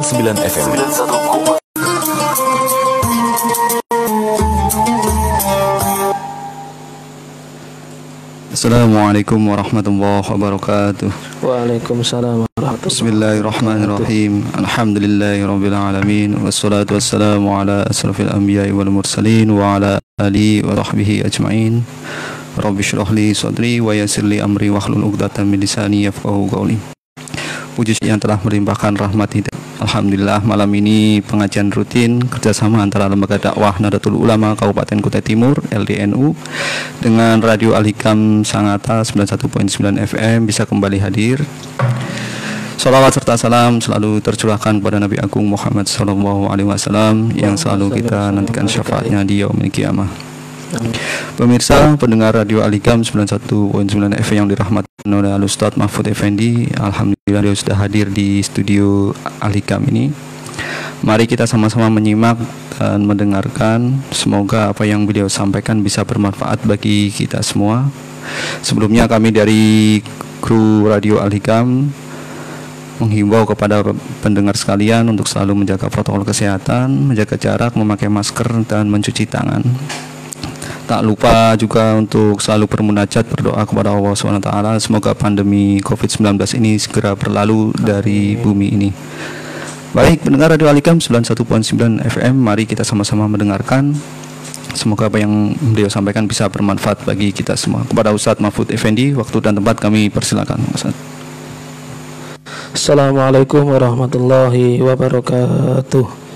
9 FM. Assalamualaikum warahmatullahi wabarakatuh. Waalaikumsalam warahmatullahi. Bismillahirrahmanirrahim. Alhamdulillahirabbil alamin wassalatu wassalamu ala asrofil anbiya'i wal mursalin wa ala alihi wa sahbihi ajmain. Rabbi shrah li sadri wa yassir li amri wahlul 'uqdatam min lisani yafqahu qawli. Puji yang telah melimpahkan rahmat hidayah. Alhamdulillah, malam ini pengajian rutin kerjasama antara Lembaga Dakwah Nahdlatul Ulama Kabupaten Kutai Timur LDNU dengan Radio Al-Hikam Sangatta 91.9 FM bisa kembali hadir. Salawat serta salam selalu tercurahkan kepada Nabi Agung Muhammad SAW yang selalu kita nantikan syafaatnya di yaumil qiyamah. Pemirsa pendengar Radio Al-Hikam 91.9 FM yang dirahmati oleh Al-Ustadz Mahfud Effendi, alhamdulillah dia sudah hadir di studio Al-Hikam ini. Mari kita sama-sama menyimak dan mendengarkan. Semoga apa yang beliau sampaikan bisa bermanfaat bagi kita semua. Sebelumnya kami dari kru Radio Al-Hikam menghimbau kepada pendengar sekalian untuk selalu menjaga protokol kesehatan, menjaga jarak, memakai masker dan mencuci tangan. Tak lupa juga untuk selalu bermunajat, berdoa kepada Allah SWT. Semoga pandemi COVID-19 ini segera berlalu dari bumi ini. Baik, pendengar Radio Al-Hikam 91.9 FM, mari kita sama-sama mendengarkan. Semoga apa yang beliau sampaikan bisa bermanfaat bagi kita semua. Kepada Ustadz Mahfud Effendi, waktu dan tempat kami persilakan. Ustadz. Assalamualaikum warahmatullahi wabarakatuh.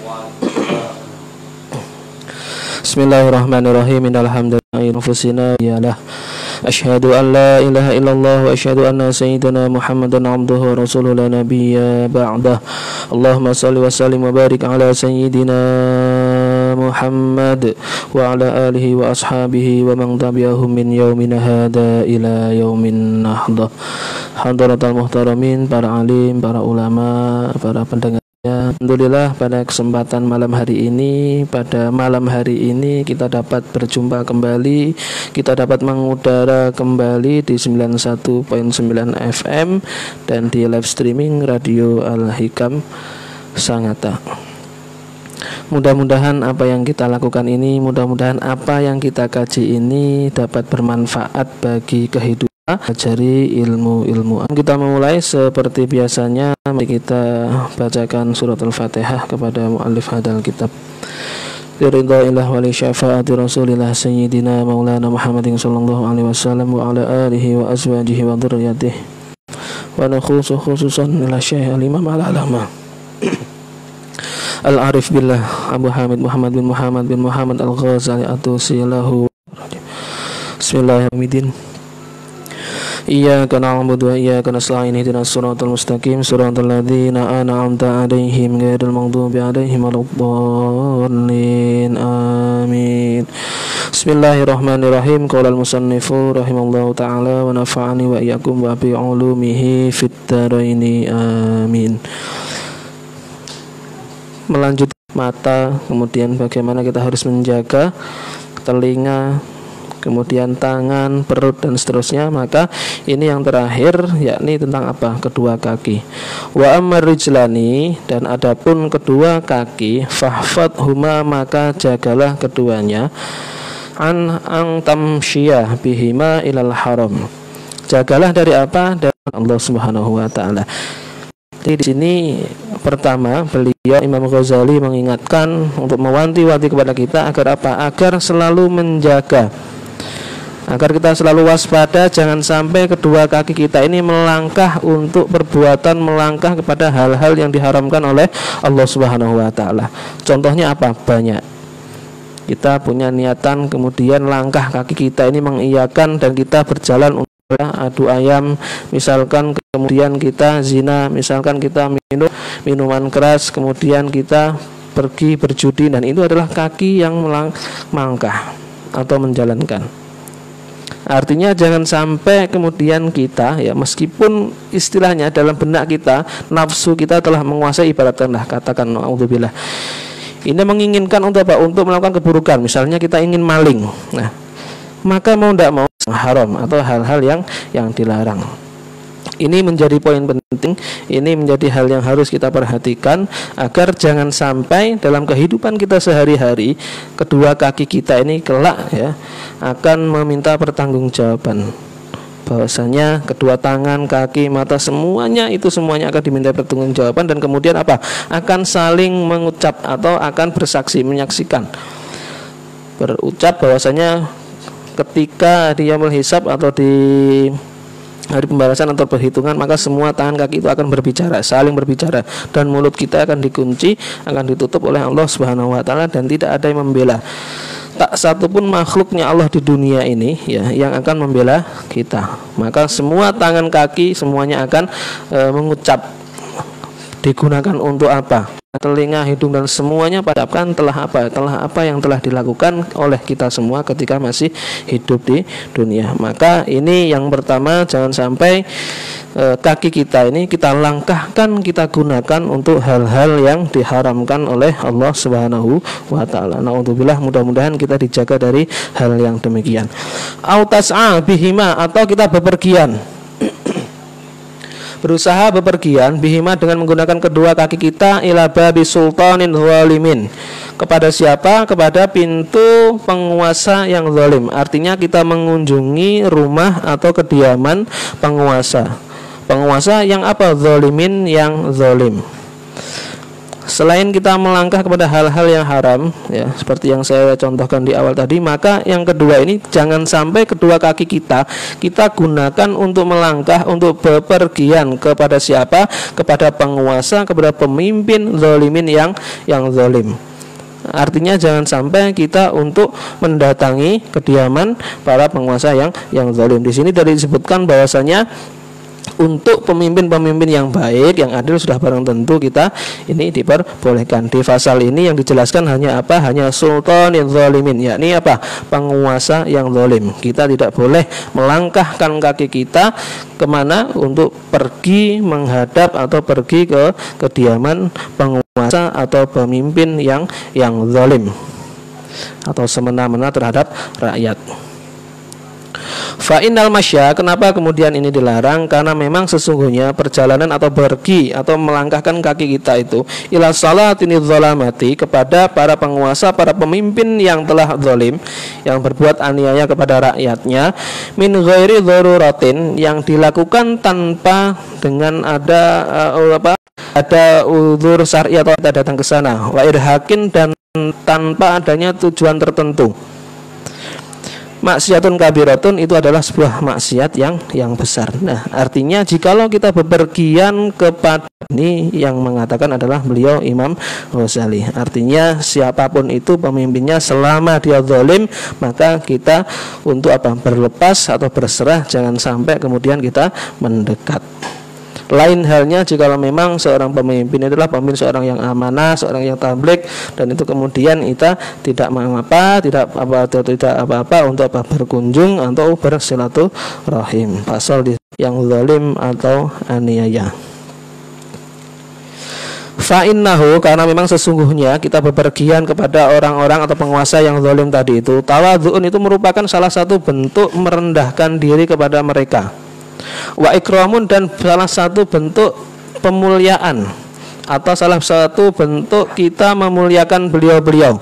Bismillahirrahmanirrahim. Innalhamdulillahi anfusina yalah. Asyhadu an la ilaha illallah wa asyhadu anna sayyidana Muhammadan abduhu wa rasuluhu la nabiyya ba'dah. Allahumma shalli wa sallim wa barik ala sayyidina Muhammad wa ala alihi wa ashabihi wa man tabi'ahum min yaumina hadza ila yaumin nahdah. Hadratal muhtaramin, para alim, para ulama, para pendengar. Alhamdulillah, pada kesempatan malam hari ini, kita dapat berjumpa kembali, kita dapat mengudara kembali di 91.9 FM dan di live streaming Radio Al-Hikam Sangatta. Mudah-mudahan apa yang kita lakukan ini, mudah-mudahan apa yang kita kaji ini dapat bermanfaat bagi kehidupan. Ajari ilmu-ilmu. Kita memulai seperti biasanya, mari kita bacakan surat Al-Fatihah kepada muallif hadal kitab. Biridha'illah wa li syafaati Rasulillah Sayyidina Maulana Muhammadin sallallahu alaihi wasallam wa ala alihi wa azwajihi wa dhurriyyatihi. Wa nakhusu khususan ila Syekh Al-Imam Al-Alama Al-Arif Billah Abu Hamid Muhammad bin Muhammad Al-Ghazali At-Tusi lahu. Bismillahirrahmanirrahim. Iyyaka na'budu wa iyyaka nasta'in ihdinas siratal mustaqim siratal ladzina an'amta 'alaihim ghairil maghdubi 'alaihim waladdallin. Amin. Bismillahirrahmanirrahim. Qala al-musannifu rahimallahu ta'ala wa nafa'ani wa iyyakum wa bi 'ulumihi fid dharaini. Amin. Melanjut mata, kemudian bagaimana kita harus menjaga telinga, kemudian tangan, perut dan seterusnya. Maka ini yang terakhir, yakni tentang apa? Kedua kaki. Wa ammar rijlani, dan adapun kedua kaki, fahfad huma, maka jagalah keduanya, an tamsyiyah bihima ilal haram, jagalah dari apa? Dari Allah Subhanahu wa taala. Jadi di sini pertama beliau Imam Ghazali mengingatkan untuk mewanti-wanti kepada kita agar apa? Agar selalu menjaga, agar kita selalu waspada, jangan sampai kedua kaki kita ini melangkah untuk perbuatan, melangkah kepada hal-hal yang diharamkan oleh Allah Subhanahu wa taala. Contohnya apa? Banyak. Kita punya niatan, kemudian langkah kaki kita ini mengiyakan dan kita berjalan untuk adu ayam, misalkan, kemudian kita zina, misalkan kita minum minuman keras, kemudian kita pergi berjudi, dan itu adalah kaki yang melangkah atau menjalankan. Artinya jangan sampai kemudian kita, ya, meskipun istilahnya dalam benak kita, nafsu kita telah menguasai, ibaratkanlah, katakan naudzubillah, ini menginginkan untuk apa? Untuk melakukan keburukan. Misalnya kita ingin maling, nah maka mau tidak mau haram atau hal-hal yang dilarang. Ini menjadi poin penting, ini menjadi hal yang harus kita perhatikan agar jangan sampai dalam kehidupan kita sehari-hari kedua kaki kita ini kelak ya akan meminta pertanggungjawaban. Bahwasanya kedua tangan, kaki, mata semuanya akan diminta pertanggungjawaban dan kemudian apa? Akan saling mengucap atau akan bersaksi, menyaksikan. Berucap bahwasanya ketika dia menghisab atau di hari pembalasan atau perhitungan, maka semua tangan kaki itu akan berbicara, saling berbicara, dan mulut kita akan dikunci, akan ditutup oleh Allah Subhanahu wa taala dan tidak ada yang membela. Tak satu pun makhluknya Allah di dunia ini ya yang akan membela kita. Maka semua tangan kaki semuanya akan mengucap. Digunakan untuk apa? Telinga, hidung dan semuanya padahkan telah apa yang telah dilakukan oleh kita semua ketika masih hidup di dunia. Maka ini yang pertama, jangan sampai kaki kita ini kita langkahkan, kita gunakan untuk hal-hal yang diharamkan oleh Allah Subhanahu wa taala. Naudzubillah, mudah-mudahan kita dijaga dari hal yang demikian. Autas'a bihima, atau kita bepergian, berusaha bepergian bihima dengan menggunakan kedua kaki kita ila babi sultanin zalimin. Kepada siapa? Kepada pintu penguasa yang zalim. Artinya kita mengunjungi rumah atau kediaman penguasa. Penguasa yang apa? Zalimin, yang zalim. Selain kita melangkah kepada hal-hal yang haram ya, seperti yang saya contohkan di awal tadi, maka yang kedua ini jangan sampai kedua kaki kita gunakan untuk melangkah, untuk bepergian kepada siapa? Kepada penguasa, kepada pemimpin zalimin yang zalim. Artinya jangan sampai kita untuk mendatangi kediaman para penguasa yang zalim. Di sini tadi disebutkan bahwasanya untuk pemimpin-pemimpin yang baik, yang adil sudah barang tentu kita ini diperbolehkan. Di pasal ini yang dijelaskan hanya apa? Hanya sultan yang zalimin, yakni apa? Penguasa yang zalim. Kita tidak boleh melangkahkan kaki kita kemana untuk pergi menghadap atau pergi ke kediaman penguasa atau pemimpin yang zalim atau semena-mena terhadap rakyat. Fa'innal masya, kenapa kemudian ini dilarang? Karena memang sesungguhnya perjalanan atau pergi atau melangkahkan kaki kita itu ila salatini zalamati, kepada para penguasa, para pemimpin yang telah zalim, yang berbuat aniaya kepada rakyatnya, min ghairi dzaruratin, yang dilakukan tanpa dengan ada uzur syar'i atau kita datang ke sana, wa irhakin, dan tanpa adanya tujuan tertentu. Maksiatun kabiratun, itu adalah sebuah maksiat yang besar. Nah, artinya jikalau kita bepergian kepada, ini yang mengatakan adalah beliau Imam Ghazali. Artinya siapapun itu pemimpinnya, selama dia zalim, maka kita untuk apa? Berlepas atau berserah, jangan sampai kemudian kita mendekat. Lain halnya jika memang seorang pemimpin adalah pemimpin seorang yang amanah, seorang yang tabligh, dan itu kemudian kita tidak mengapa, tidak apa-apa untuk berkunjung atau bersilaturahim. Pasal yang zalim atau aniaya. Fa'innahu, karena memang sesungguhnya kita bepergian kepada orang-orang atau penguasa yang zalim tadi itu, tawadhu'un, itu merupakan salah satu bentuk merendahkan diri kepada mereka. Wa ikramun, dan salah satu bentuk pemuliaan atau salah satu bentuk kita memuliakan beliau-beliau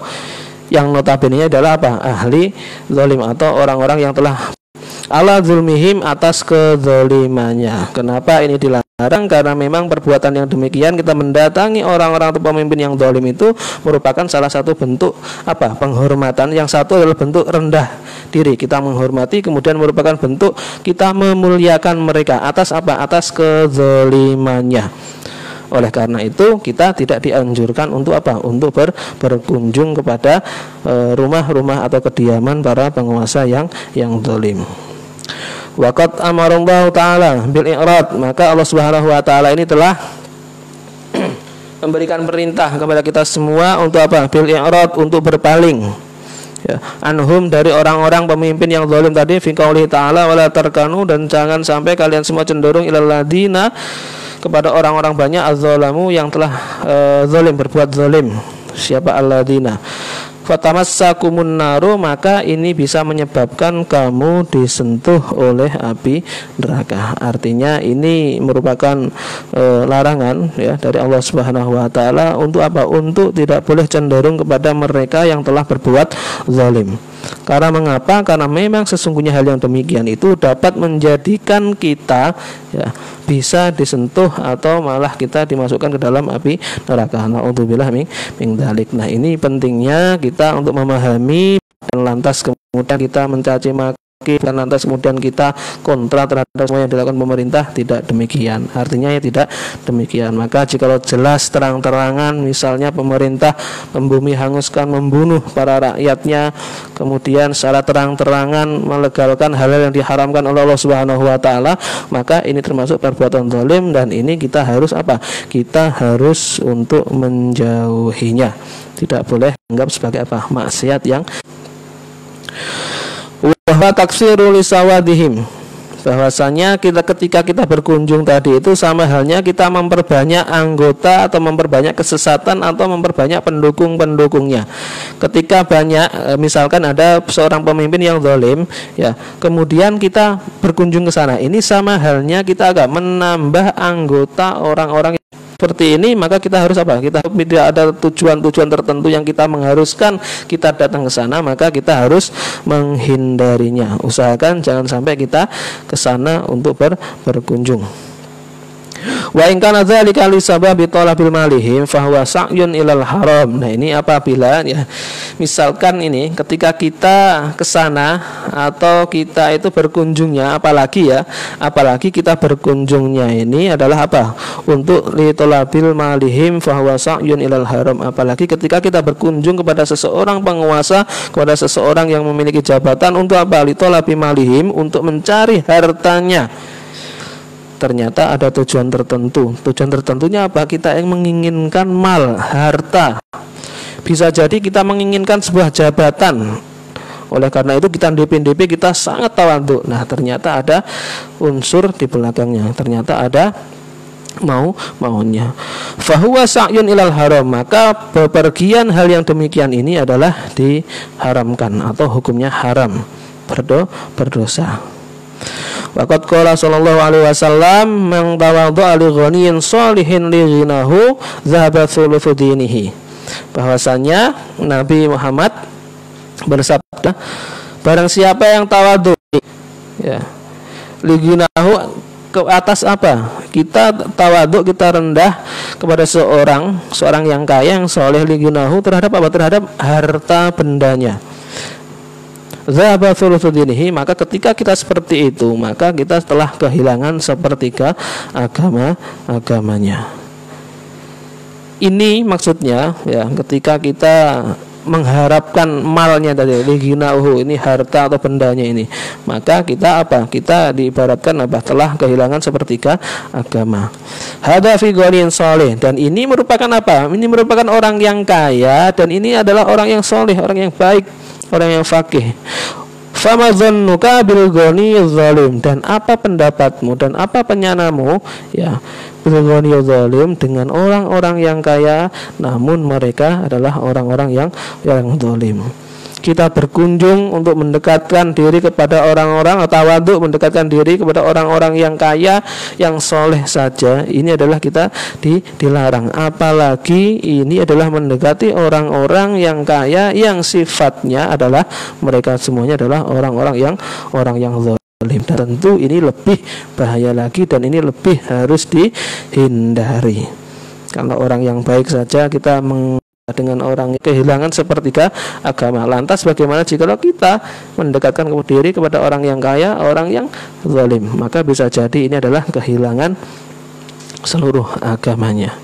yang notabene adalah apa? Ahli zalim atau orang-orang yang telah ala zulmihim, atas kezalimannya. Kenapa ini dilarang? Karena memang perbuatan yang demikian, kita mendatangi orang-orang atau pemimpin yang zalim itu merupakan salah satu bentuk apa? Penghormatan. Yang satu adalah bentuk rendah diri, kita menghormati, kemudian merupakan bentuk kita memuliakan mereka atas apa? Atas kezalimannya. Oleh karena itu kita tidak dianjurkan untuk apa? Untuk berkunjung kepada rumah-rumah atau kediaman para penguasa yang zalim. Waqad amarallahu ta'ala bil i'rad, maka Allah Subhanahu wa taala ini telah memberikan perintah kepada kita semua untuk apa? Bil i'rad, untuk berpaling ya, anhum, dari orang-orang pemimpin yang zalim tadi, fi qouli ta'ala wala tarkanu, dan jangan sampai kalian semua cenderung ilal ladina, kepada orang-orang banyak, az-zalamu, yang telah zalim, berbuat zalim. Siapa alladzina? fatamassakumun naru, maka ini bisa menyebabkan kamu disentuh oleh api neraka. Artinya ini merupakan larangan ya dari Allah Subhanahu wa taala untuk apa? Untuk tidak boleh cenderung kepada mereka yang telah berbuat zalim. Karena mengapa? Karena memang sesungguhnya hal yang demikian itu dapat menjadikan kita ya bisa disentuh atau malah kita dimasukkan ke dalam api neraka. Na'udzubillah min dzalik. Nah, ini pentingnya kita untuk memahami dan lantas kemudian kita mencaci maki dan lantas kemudian kita kontra terhadap semua yang dilakukan pemerintah. Tidak demikian. Artinya ya tidak demikian. Maka jikalau jelas terang-terangan misalnya pemerintah membumi hanguskan, membunuh para rakyatnya, kemudian secara terang-terangan melegalkan hal-hal yang diharamkan oleh Allah Subhanahu wa taala, maka ini termasuk perbuatan zalim dan ini kita harus apa? Kita harus untuk menjauhinya. Tidak boleh anggap sebagai apa? Maksiat yang bahwa taksiru lisawadihim, bahwasanya ketika kita berkunjung tadi itu sama halnya kita memperbanyak anggota atau memperbanyak kesesatan atau memperbanyak pendukung-pendukungnya. Ketika banyak misalkan ada seorang pemimpin yang zalim ya, kemudian kita berkunjung ke sana, ini sama halnya kita agak menambah anggota orang-orang seperti ini, maka kita harus apa? Kita tidak ada tujuan-tujuan tertentu yang kita mengharuskan kita datang ke sana, maka kita harus menghindarinya. Usahakan jangan sampai kita ke sana untuk berkunjung. Wa in kana dzalika li sababi talabil malihim fa huwa sa'yun ilal haram. Nah, ini apabila ya misalkan ini ketika kita ke sana atau kita itu berkunjungnya, apalagi kita berkunjungnya ini adalah apa? Untuk li talabil malihim fa huwa sa'yun ilal haram. Apalagi ketika kita berkunjung kepada seseorang penguasa, kepada seseorang yang memiliki jabatan untuk apa? Li talabil malihim, untuk mencari hartanya. Ternyata ada tujuan tertentu. Tujuan tertentunya apa? Kita yang menginginkan mal, harta. Bisa jadi kita menginginkan sebuah jabatan. Oleh karena itu kita DP kita sangat tawadhu. Nah, ternyata ada unsur di belakangnya. Ternyata ada maunya. Fahuwa sa'yun ilal haram, maka bepergian hal yang demikian ini adalah diharamkan atau hukumnya haram, berdosa. Waqad qala sallallahu alaihi wasallam man tawaddu'a li ghaniyin shalihin li ghinahu dhahaba thulutsu dinihi. Bahwasanya Nabi Muhammad bersabda, barang siapa yang tawadhu ya li ghinahu, ke atas apa? Kita tawadhu, kita rendah kepada seorang yang kaya yang soleh li ghinahu, terhadap apa? Terhadap harta bendanya. Zahaba thulutsu dinihi, maka ketika kita seperti itu, maka kita telah kehilangan sepertiga agamanya. Ini maksudnya ya, ketika kita mengharapkan malnya dari lighinauhu, ini harta atau bendanya ini, maka kita apa? Kita diibaratkan apa? Telah kehilangan sepertiga agama. Hadza fi ghanin saleh, dan ini merupakan apa? Ini merupakan orang yang kaya dan ini adalah orang yang soleh, orang yang baik, orang yang faqih. Fama dzannuka bil ghani zalim, dan apa pendapatmu dan apa penyanamu ya bil ghani zalim, dengan orang-orang yang kaya namun mereka adalah orang-orang yang zalim. Kita berkunjung untuk mendekatkan diri kepada orang-orang atau untuk mendekatkan diri kepada orang-orang yang kaya, yang soleh saja, ini adalah kita dilarang. Apalagi ini adalah mendekati orang-orang yang kaya yang sifatnya adalah mereka semuanya adalah orang yang zalim. Dan tentu ini lebih bahaya lagi dan ini lebih harus dihindari. Kalau orang yang baik saja kita dengan orang kehilangan sepertiga agama, lantas bagaimana jika kita mendekatkan diri kepada orang yang kaya, orang yang zalim, maka bisa jadi ini adalah kehilangan seluruh agamanya.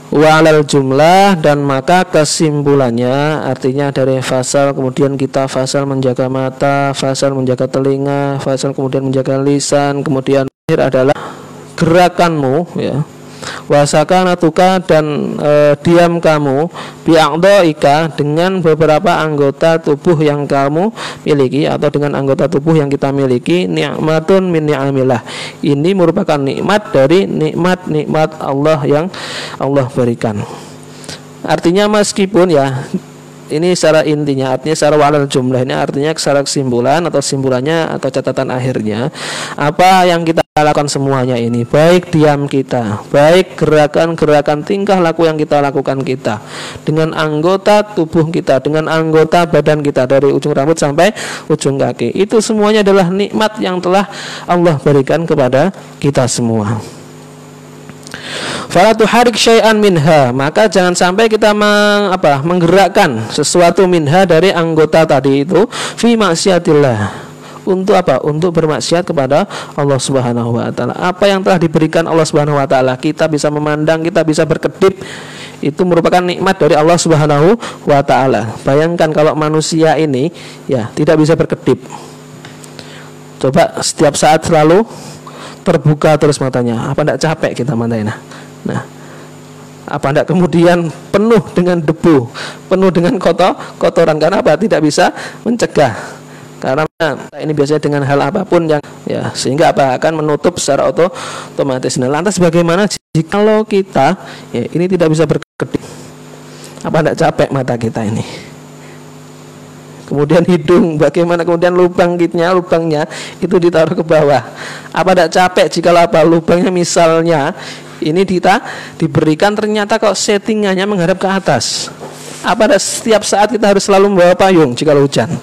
Wa alal jumlah, dan maka kesimpulannya, artinya dari fasal kemudian kita fasal menjaga mata, fasal menjaga telinga, fasal kemudian menjaga lisan, kemudian akhir adalah gerakanmu ya, wasakanatuka, dan diam kamu, bi'a'dha'ika, dengan beberapa anggota tubuh yang kamu miliki atau dengan anggota tubuh yang kita miliki, ni'matun min ni'amillah, ini merupakan nikmat dari nikmat-nikmat Allah yang Allah berikan. Artinya meskipun ya ini secara intinya, artinya secara walal jumlah ini artinya secara kesimpulan atau simpulannya atau catatan akhirnya, apa yang kita lakukan semuanya ini, baik diam kita, baik gerakan-gerakan tingkah laku yang kita lakukan kita dengan anggota tubuh kita, dengan anggota badan kita dari ujung rambut sampai ujung kaki, itu semuanya adalah nikmat yang telah Allah berikan kepada kita semua. Fala tuharik syai'an minha, maka jangan sampai kita menggerakkan sesuatu minha dari anggota tadi itu fi maksiatillah, untuk apa? Untuk bermaksiat kepada Allah Subhanahu wa taala. Apa yang telah diberikan Allah Subhanahu wa taala, kita bisa memandang, kita bisa berkedip, itu merupakan nikmat dari Allah Subhanahu wa taala. Bayangkan kalau manusia ini ya tidak bisa berkedip. Coba setiap saat selalu terbuka terus matanya, apa enggak capek kita matanya? Nah, apa enggak kemudian penuh dengan debu, penuh dengan kotoran, karena apa? Tidak bisa mencegah. Karena ini biasanya dengan hal apapun yang ya, sehingga apa akan menutup secara otomatis. Nah, lantas bagaimana jika kita ya ini tidak bisa berkedip? Apa enggak capek mata kita ini? Kemudian hidung, bagaimana kemudian lubangnya itu ditaruh ke bawah. Apa tidak capek jika lubangnya misalnya ini kita diberikan ternyata kok settingannya menghadap ke atas. Apa setiap saat kita harus selalu membawa payung jika hujan?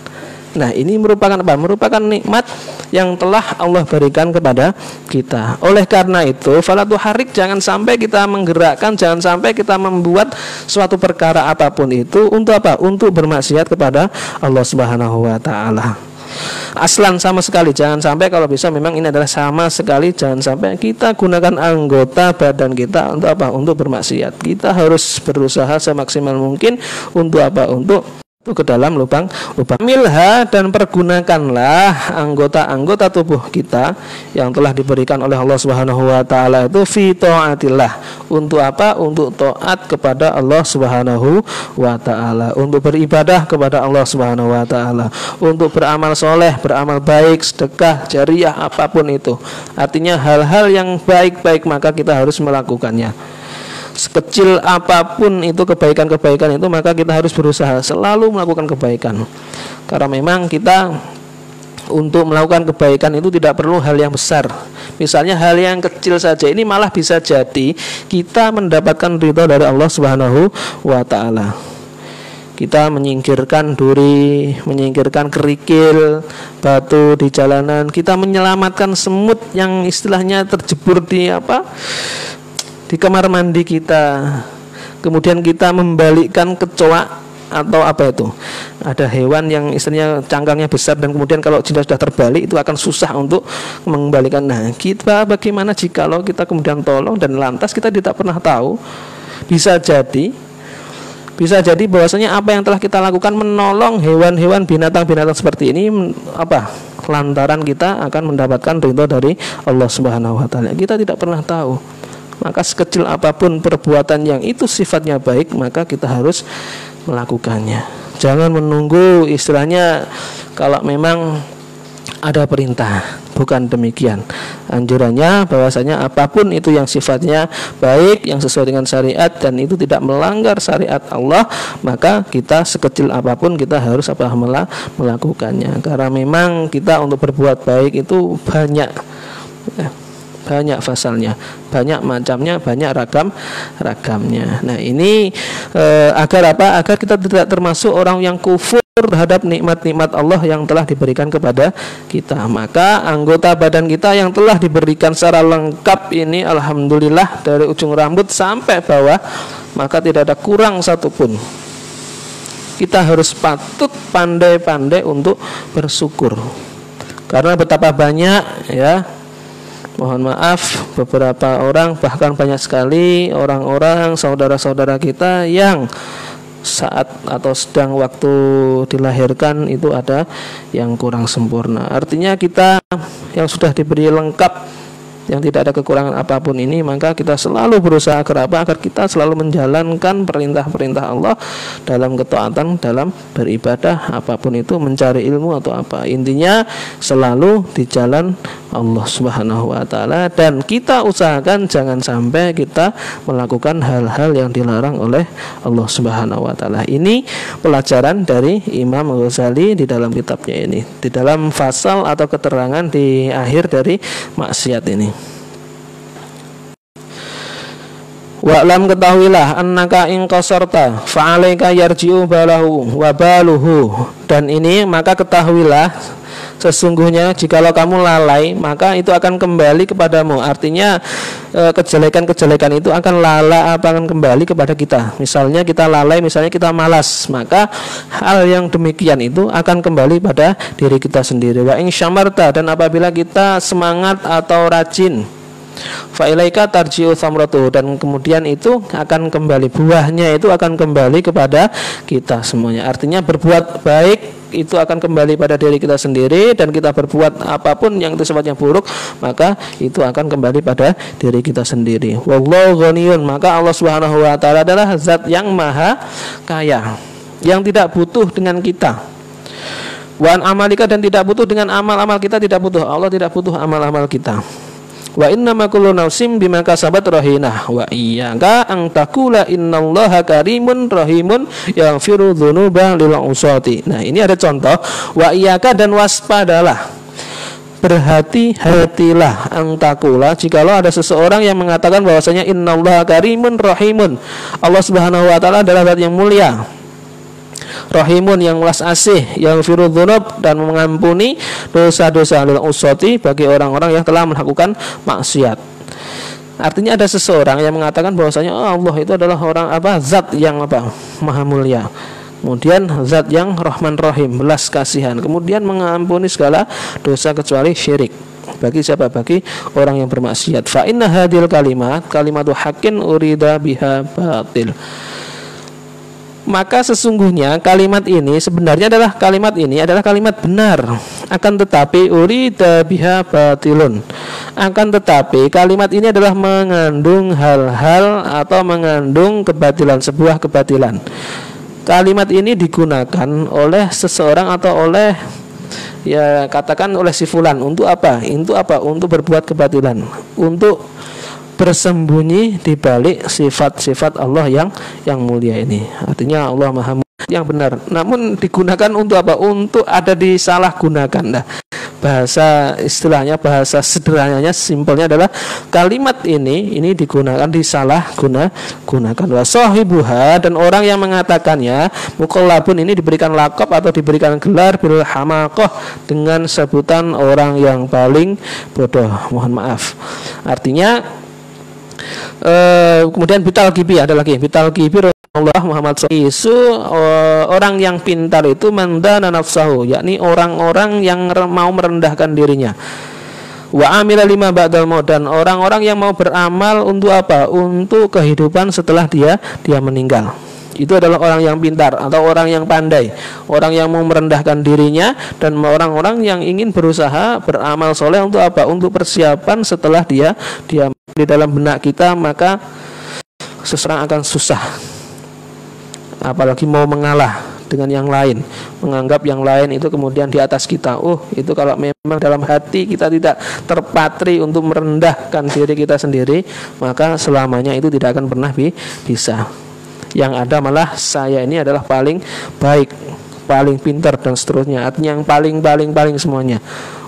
Nah, ini merupakan apa? Merupakan nikmat yang telah Allah berikan kepada kita. Oleh karena itu, fala tuharik, jangan sampai kita menggerakkan, jangan sampai kita membuat suatu perkara apapun itu untuk apa? Untuk bermaksiat kepada Allah Subhanahu wa taala. Aslan sama sekali jangan sampai, kalau bisa memang ini adalah sama sekali jangan sampai kita gunakan anggota badan kita untuk apa? Untuk bermaksiat. Kita harus berusaha semaksimal mungkin untuk apa? Untuk itu ke dalam lubang milha, dan pergunakanlah anggota-anggota tubuh kita yang telah diberikan oleh Allah Subhanahu wa taala itu fi taatillah, untuk apa? Untuk taat kepada Allah Subhanahu wa taala, untuk beribadah kepada Allah Subhanahu wa taala, untuk beramal soleh, beramal baik, sedekah, jariyah, apapun itu. Artinya hal-hal yang baik-baik maka kita harus melakukannya. Sekecil apapun itu kebaikan-kebaikan itu, maka kita harus berusaha selalu melakukan kebaikan. Karena memang kita untuk melakukan kebaikan itu tidak perlu hal yang besar. Misalnya hal yang kecil saja ini malah bisa jadi kita mendapatkan ridha dari Allah Subhanahu wa taala. Kita menyingkirkan duri, menyingkirkan kerikil, batu di jalanan, kita menyelamatkan semut yang istilahnya terjebur di di kamar mandi kita. Kemudian kita membalikkan kecoa atau ada hewan yang istilahnya cangkangnya besar, dan kemudian kalau sudah terbalik itu akan susah untuk mengembalikan. Nah, kita bagaimana jikalau kita kemudian tolong dan lantas kita tidak pernah tahu, bisa jadi bahwasanya apa yang telah kita lakukan menolong hewan-hewan, binatang-binatang seperti ini lantaran kita akan mendapatkan ridho dari Allah Subhanahu wa taala. Kita tidak pernah tahu. Maka sekecil apapun perbuatan yang itu sifatnya baik, maka kita harus melakukannya. Jangan menunggu istilahnya kalau memang ada perintah, bukan demikian. Anjurannya bahwasanya apapun itu yang sifatnya baik, yang sesuai dengan syariat, dan itu tidak melanggar syariat Allah, maka kita sekecil apapun kita harus melakukannya. Karena memang kita untuk berbuat baik itu banyak fasalnya, banyak macamnya, banyak ragamnya. Nah, ini agar kita tidak termasuk orang yang kufur terhadap nikmat-nikmat Allah yang telah diberikan kepada kita. Maka anggota badan kita yang telah diberikan secara lengkap ini, alhamdulillah, dari ujung rambut sampai bawah, maka tidak ada kurang satupun. Kita harus patut pandai-pandai untuk bersyukur. Karena betapa banyak mohon maaf, beberapa orang, bahkan banyak sekali orang-orang, saudara-saudara kita yang saat atau sedang waktu dilahirkan itu ada yang kurang sempurna. Artinya kita yang sudah diberi lengkap yang tidak ada kekurangan apapun ini, maka kita selalu berusaha agar apa? Agar kita selalu menjalankan perintah-perintah Allah dalam ketaatan, dalam beribadah, apapun itu, mencari ilmu atau apa. Intinya selalu di jalan Allah Subhanahu wa taala, dan kita usahakan jangan sampai kita melakukan hal-hal yang dilarang oleh Allah Subhanahu wa taala. Ini pelajaran dari Imam Ghazali di dalam kitabnya ini, di dalam fasal atau keterangan di akhir dari maksiat ini. Wa'lam, ketahuilah, annaka in qasarta fa'alaika yarji'u balahu wa baluhu. Dan ini maka ketahuilah, sesungguhnya jikalau kamu lalai, maka itu akan kembali kepadamu. Artinya kejelekan-kejelekan itu akan akan kembali kepada kita. Misalnya kita lalai, misalnya kita malas, maka hal yang demikian itu akan kembali pada diri kita sendiri. Wa in syamarta, dan apabila kita semangat atau rajin, fa ilaika tarji'u thamratuhu, dan kemudian itu akan kembali, buahnya itu akan kembali kepada kita semuanya. Artinya berbuat baik itu akan kembali pada diri kita sendiri, dan kita berbuat apapun yang itu sifatnya buruk, maka itu akan kembali pada diri kita sendiri. Wallahu ghaniyun, maka Allah Subhanahu wa taala adalah zat yang maha kaya, yang tidak butuh dengan kita. Wan amalika, dan tidak butuh dengan amal-amal kita, tidak butuh. Allah tidak butuh amal-amal kita. Wa innama kullu nafsin bima kasabat rahinah wa iyyaka an taqula innallaha karimun rahimun yaghfiru dzunuba lil usati. Nah, ini ada contoh, wa iyyaka, dan waspadalah, berhati-hatilah, antakula, jikalau ada seseorang yang mengatakan bahwasanya innallaha karimun rahimun, Allah Subhanahu wa taala adalah zat yang mulia, rahimun, yang welas asih, yang firudzunub, dan mengampuni dosa-dosa lil usati, bagi orang-orang yang telah melakukan maksiat. Artinya ada seseorang yang mengatakan bahwasanya Allah itu adalah orang zat yang maha mulia, kemudian zat yang Rahman Rahim, belas kasihan, kemudian mengampuni segala dosa kecuali syirik. Bagi siapa? Bagi orang yang bermaksiat. Fa inna hadil kalimatu haqqin urida biha batil. Maka sesungguhnya kalimat ini sebenarnya adalah kalimat benar, akan tetapi urida biha batilun, akan tetapi kalimat ini adalah mengandung hal-hal atau mengandung kebatilan, sebuah kebatilan. Kalimat ini digunakan oleh seseorang atau oleh, ya katakan oleh si fulan, untuk apa? Untuk berbuat kebatilan, untuk bersembunyi di balik sifat-sifat Allah yang mulia ini. Artinya Allah Maha Mulia yang benar, namun digunakan untuk apa? Untuk ada disalahgunakan. Nah, bahasa istilahnya, bahasa sederhananya, simpelnya adalah kalimat ini digunakan disalahgunakan. Wa sahibuha, dan orang yang mengatakannya, muqallabun, ini diberikan lakab atau diberikan gelar bil hamaqah, dengan sebutan orang yang paling bodoh. Mohon maaf. Artinya kemudian bital kibi, ada lagi bital kibi Allah Muhammad orang yang pintar itu mandana nafsahu, yakni orang-orang yang mau merendahkan dirinya. Wa amila lima ba'dal maut, dan orang-orang yang mau beramal untuk apa? Untuk kehidupan setelah dia meninggal. Itu adalah orang yang pintar atau orang yang pandai, orang yang mau merendahkan dirinya, dan orang-orang yang ingin berusaha beramal soleh untuk apa? Untuk persiapan setelah dia di dalam benak kita, maka seseorang akan susah, apalagi mau mengalah dengan yang lain, menganggap yang lain itu kemudian di atas kita. Itu kalau memang dalam hati kita tidak terpatri untuk merendahkan diri kita sendiri, maka selamanya itu tidak akan pernah bisa. Yang ada malah saya ini adalah paling baik, paling pintar, dan seterusnya. Artinya yang paling semuanya.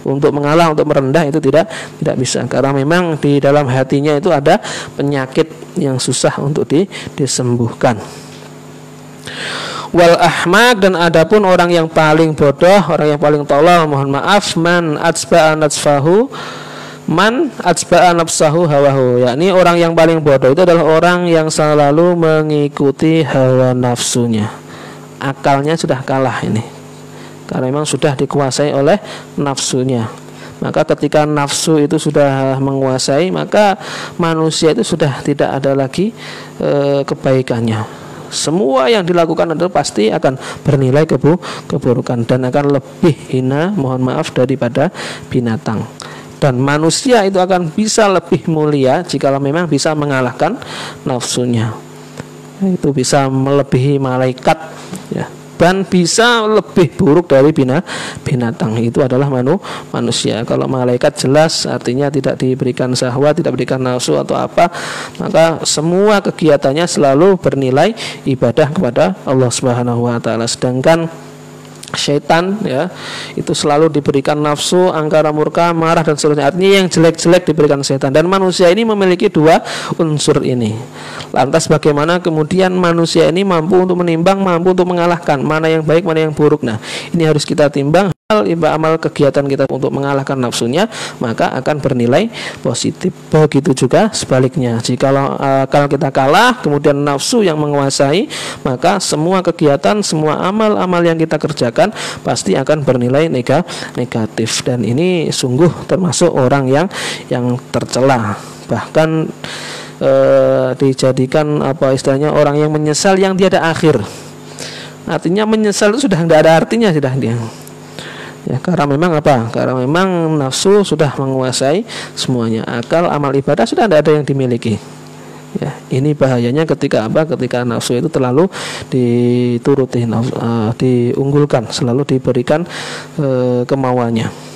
Untuk mengalah, untuk merendah itu tidak bisa, karena memang di dalam hatinya itu ada penyakit yang susah untuk disembuhkan. Wal ahmak, dan adapun orang yang paling bodoh, orang yang paling tolol, mohon maaf, man atsba'a nafsahu hawahu, yakni orang yang paling bodoh itu adalah orang yang selalu mengikuti hawa nafsunya. Akalnya sudah kalah ini, karena memang sudah dikuasai oleh nafsunya. Maka ketika nafsu itu sudah menguasai, maka manusia itu sudah tidak ada lagi kebaikannya. Semua yang dilakukan adalah pasti akan bernilai keburukan, dan akan lebih hina, mohon maaf, daripada binatang. dan manusia itu akan bisa lebih mulia jikalau memang bisa mengalahkan nafsunya. Itu bisa melebihi malaikat, ya, dan bisa lebih buruk dari binatang. Itu adalah manusia. Kalau malaikat jelas artinya tidak diberikan syahwat, tidak diberikan nafsu atau apa, maka semua kegiatannya selalu bernilai ibadah kepada Allah Subhanahu wa taala. Sedangkan syaitan, ya, itu selalu diberikan nafsu, angkara murka, marah dan seterusnya. Artinya yang jelek-jelek diberikan syaitan. Dan manusia ini memiliki dua unsur ini. Lantas bagaimana kemudian manusia ini mampu untuk menimbang, mampu untuk mengalahkan mana yang baik, mana yang buruk. Nah, ini harus kita timbang. Amal kegiatan kita untuk mengalahkan nafsunya, maka akan bernilai positif. Begitu juga sebaliknya, jikalau kalau kita kalah kemudian nafsu yang menguasai, maka semua kegiatan, semua amal-amal yang kita kerjakan pasti akan bernilai negatif. Dan ini sungguh termasuk orang yang tercela, bahkan dijadikan apa istilahnya, orang yang menyesal yang tiada akhir. Artinya menyesal itu sudah tidak ada artinya sudah dia. Ya, karena memang apa? Karena memang nafsu sudah menguasai semuanya. Akal, amal ibadah sudah tidak ada yang dimiliki. Ya, ini bahayanya ketika apa? Ketika nafsu itu terlalu dituruti, diunggulkan, selalu diberikan kemauannya.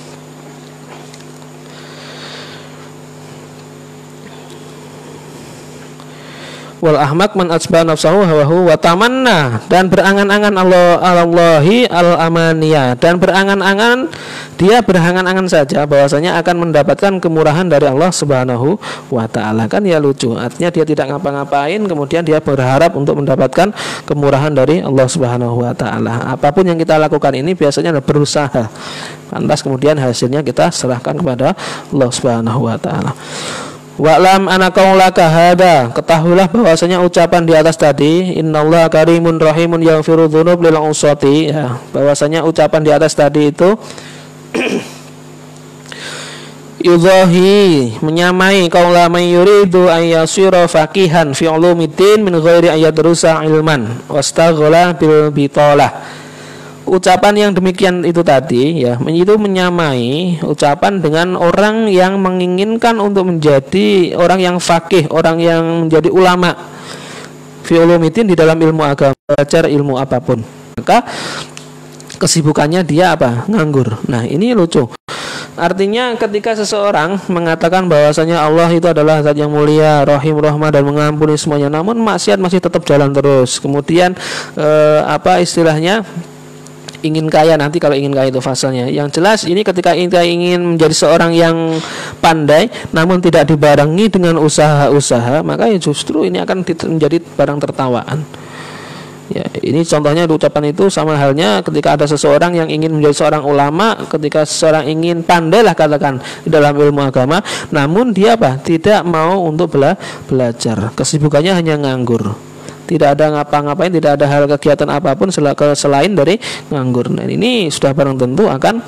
Wal ahmak man asba nafsahu hawahu wa tamanna, dan berangan-angan Allahi al-amaniyah, dan berangan-angan, dia berangan-angan saja bahwasanya akan mendapatkan kemurahan dari Allah Subhanahu wa taala. Kan ya lucu, artinya dia tidak ngapa-ngapain kemudian dia berharap untuk mendapatkan kemurahan dari Allah Subhanahu wa taala. Apapun yang kita lakukan ini biasanya adalah berusaha. Lantas kemudian hasilnya kita serahkan kepada Allah Subhanahu wa taala. Wa'lam anaqaulaka hada, ketahuilah bahwasanya ucapan di atas tadi, innallaha karimun rahimun yaghfiru dzunub lil usati, ya, bahwasanya ucapan di atas tadi itu yudhahi, menyamai qaula man yuridu an yasira faqihan fi ulumiddin min ghairi ayadrusa ilman wastaghala bil bitalah. Ucapan yang demikian itu tadi, ya, itu menyamai ucapan dengan orang yang menginginkan untuk menjadi orang yang faqih, orang yang menjadi ulama fi ulumiddin, di dalam ilmu agama, belajar ilmu apapun, maka kesibukannya dia apa? Nganggur. Nah, ini lucu. Artinya ketika seseorang mengatakan bahwasanya Allah itu adalah zat yang mulia, rahim, rahmah, dan mengampuni semuanya, namun maksiat masih tetap jalan terus. Kemudian apa istilahnya? Ingin kaya, nanti kalau ingin kaya itu fasanya. Yang jelas ini ketika kita ingin menjadi seorang yang pandai namun tidak dibarengi dengan usaha-usaha, maka ya justru ini akan menjadi barang tertawaan. Ya, ini contohnya ucapan itu sama halnya ketika ada seseorang yang ingin menjadi seorang ulama, ketika seseorang ingin pandai lah katakan di dalam ilmu agama, namun dia apa? Tidak mau untuk belajar. Kesibukannya hanya nganggur. Tidak ada ngapa-ngapain, tidak ada hal kegiatan apapun selain dari nganggur. Nah, ini sudah barang tentu akan